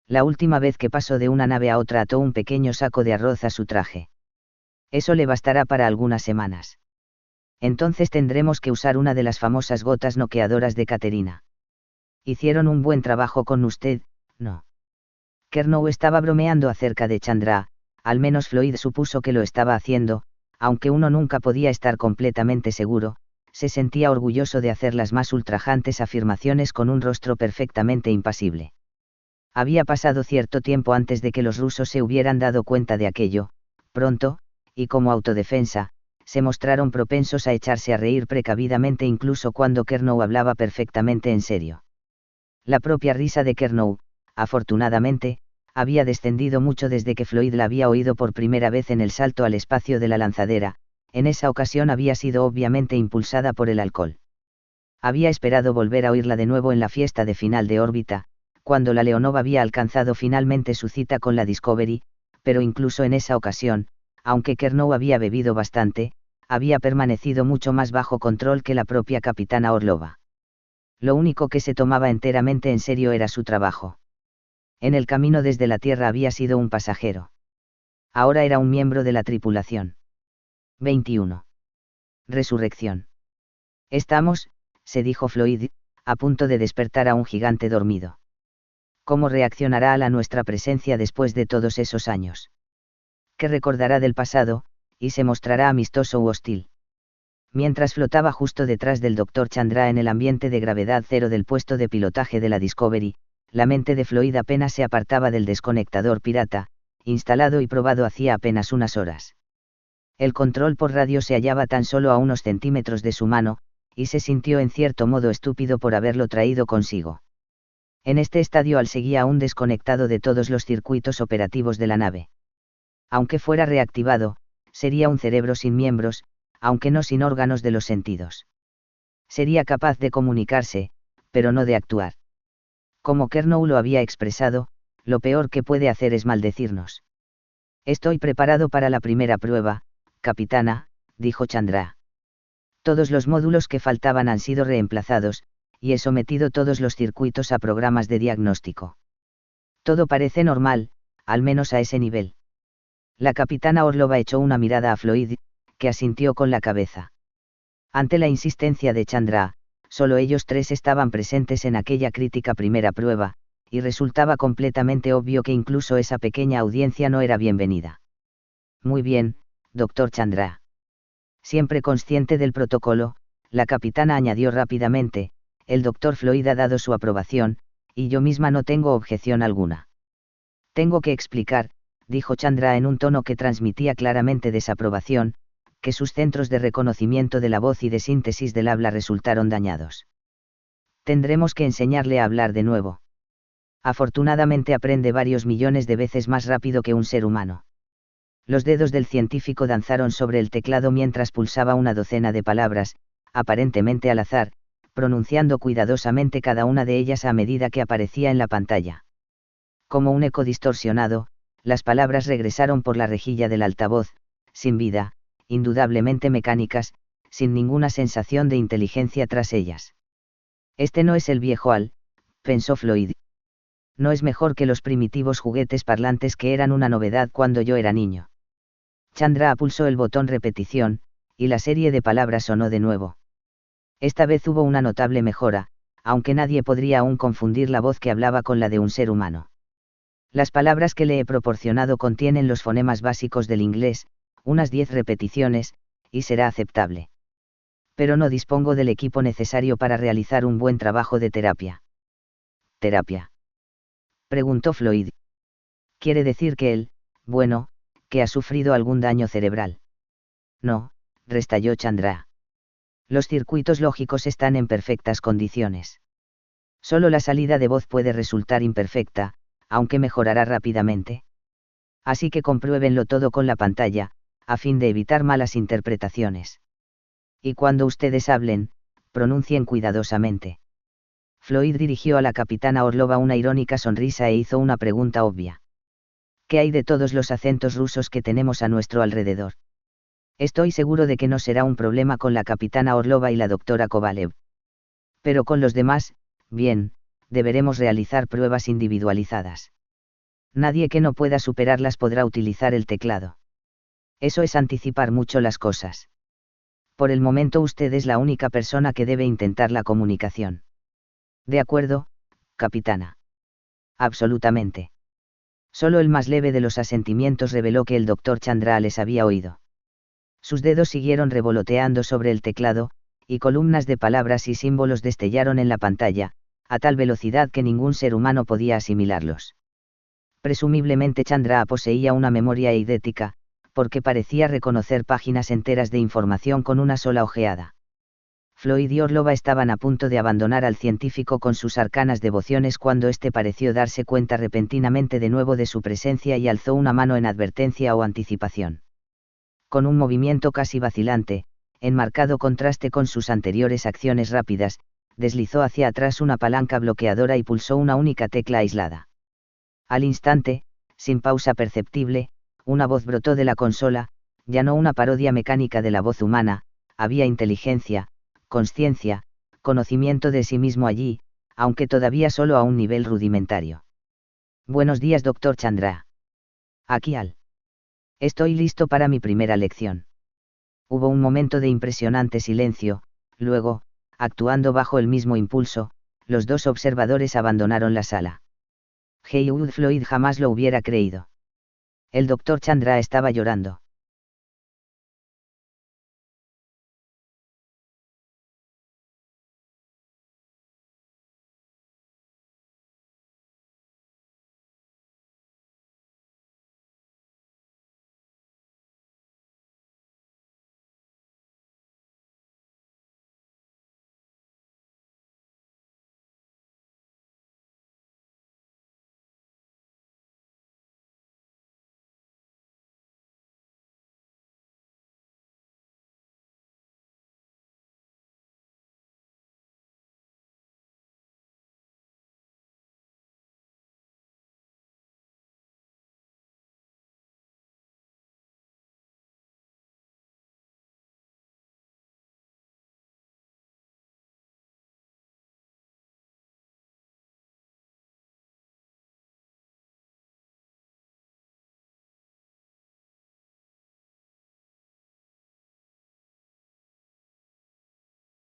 [SPEAKER 1] La última vez que pasó de una nave a otra ató un pequeño saco de arroz a su traje. Eso le bastará para algunas semanas. Entonces tendremos que usar una de las famosas gotas noqueadoras de Caterina. Hicieron un buen trabajo con usted, ¿no? Kernow estaba bromeando acerca de Chandra, al menos Floyd supuso que lo estaba haciendo, aunque uno nunca podía estar completamente seguro, se sentía orgulloso de hacer las más ultrajantes afirmaciones con un rostro perfectamente impasible. Había pasado cierto tiempo antes de que los rusos se hubieran dado cuenta de aquello, pronto, y como autodefensa, se mostraron propensos a echarse a reír precavidamente incluso cuando Kernow hablaba perfectamente en serio. La propia risa de Kernow, afortunadamente, había descendido mucho desde que Floyd la había oído por primera vez en el salto al espacio de la lanzadera, en esa ocasión había sido obviamente impulsada por el alcohol. Había esperado volver a oírla de nuevo en la fiesta de final de órbita, cuando la Leonov había alcanzado finalmente su cita con la Discovery, pero incluso en esa ocasión, aunque Kernow había bebido bastante, había permanecido mucho más bajo control que la propia capitana Orlova. Lo único que se tomaba enteramente en serio era su trabajo. En el camino desde la Tierra había sido un pasajero. Ahora era un miembro de la tripulación. 21. Resurrección. Estamos, se dijo Floyd, a punto de despertar a un gigante dormido. ¿Cómo reaccionará a nuestra presencia después de todos esos años? ¿Qué recordará del pasado, y se mostrará amistoso u hostil? Mientras flotaba justo detrás del Dr. Chandra en el ambiente de gravedad cero del puesto de pilotaje de la Discovery, la mente de Floyd apenas se apartaba del desconectador pirata, instalado y probado hacía apenas unas horas. El control por radio se hallaba tan solo a unos centímetros de su mano, y se sintió en cierto modo estúpido por haberlo traído consigo. En este estadio seguía aún desconectado de todos los circuitos operativos de la nave. Aunque fuera reactivado, sería un cerebro sin miembros, aunque no sin órganos de los sentidos. Sería capaz de comunicarse, pero no de actuar. Como Kernow lo había expresado, lo peor que puede hacer es maldecirnos. Estoy preparado para la primera prueba, capitana, dijo Chandra. Todos los módulos que faltaban han sido reemplazados, y he sometido todos los circuitos a programas de diagnóstico. Todo parece normal, al menos a ese nivel. La capitana Orlova echó una mirada a Floyd, que asintió con la cabeza. Ante la insistencia de Chandra, solo ellos tres estaban presentes en aquella crítica primera prueba, y resultaba completamente obvio que incluso esa pequeña audiencia no era bienvenida. Muy bien, Dr. Chandra. Siempre consciente del protocolo, la capitana añadió rápidamente, el Dr. Floyd ha dado su aprobación, y yo misma no tengo objeción alguna. Tengo que explicar, dijo Chandra en un tono que transmitía claramente desaprobación, que sus centros de reconocimiento de la voz y de síntesis del habla resultaron dañados. Tendremos que enseñarle a hablar de nuevo. Afortunadamente aprende varios millones de veces más rápido que un ser humano. Los dedos del científico danzaron sobre el teclado mientras pulsaba una docena de palabras, aparentemente al azar, pronunciando cuidadosamente cada una de ellas a medida que aparecía en la pantalla. Como un eco distorsionado, las palabras regresaron por la rejilla del altavoz, sin vida, indudablemente mecánicas, sin ninguna sensación de inteligencia tras ellas. Este no es el viejo Al, pensó Floyd. No es mejor que los primitivos juguetes parlantes que eran una novedad cuando yo era niño. Chandra pulsó el botón repetición, y la serie de palabras sonó de nuevo. Esta vez hubo una notable mejora, aunque nadie podría aún confundir la voz que hablaba con la de un ser humano. Las palabras que le he proporcionado contienen los fonemas básicos del inglés, unas 10 repeticiones, y será aceptable. Pero no dispongo del equipo necesario para realizar un buen trabajo de terapia. ¿Terapia?, preguntó Floyd. Quiere decir que él, bueno, que ha sufrido algún daño cerebral. No, restalló Chandra. Los circuitos lógicos están en perfectas condiciones. Solo la salida de voz puede resultar imperfecta, aunque mejorará rápidamente. Así que compruébenlo todo con la pantalla, a fin de evitar malas interpretaciones. Y cuando ustedes hablen, pronuncien cuidadosamente. Floyd dirigió a la capitana Orlova una irónica sonrisa e hizo una pregunta obvia. ¿Qué hay de todos los acentos rusos que tenemos a nuestro alrededor? Estoy seguro de que no será un problema con la capitana Orlova y la doctora Kovalev. Pero con los demás, bien, deberemos realizar pruebas individualizadas. Nadie que no pueda superarlas podrá utilizar el teclado. Eso es anticipar mucho las cosas. Por el momento usted es la única persona que debe intentar la comunicación. De acuerdo, capitana. Absolutamente. Solo el más leve de los asentimientos reveló que el Dr. Chandra les había oído. Sus dedos siguieron revoloteando sobre el teclado, y columnas de palabras y símbolos destellaron en la pantalla, a tal velocidad que ningún ser humano podía asimilarlos. Presumiblemente Chandra poseía una memoria eidética, porque parecía reconocer páginas enteras de información con una sola ojeada. Floyd y Orlova estaban a punto de abandonar al científico con sus arcanas devociones cuando éste pareció darse cuenta repentinamente de nuevo de su presencia y alzó una mano en advertencia o anticipación. Con un movimiento casi vacilante, en marcado contraste con sus anteriores acciones rápidas, deslizó hacia atrás una palanca bloqueadora y pulsó una única tecla aislada. Al instante, sin pausa perceptible, una voz brotó de la consola, ya no una parodia mecánica de la voz humana, había inteligencia, consciencia, conocimiento de sí mismo allí, aunque todavía solo a un nivel rudimentario. Buenos días, Dr. Chandra. Aquí Al. Estoy listo para mi primera lección. Hubo un momento de impresionante silencio, luego, actuando bajo el mismo impulso, los dos observadores abandonaron la sala. Heywood Floyd jamás lo hubiera creído. El doctor Chandra estaba llorando.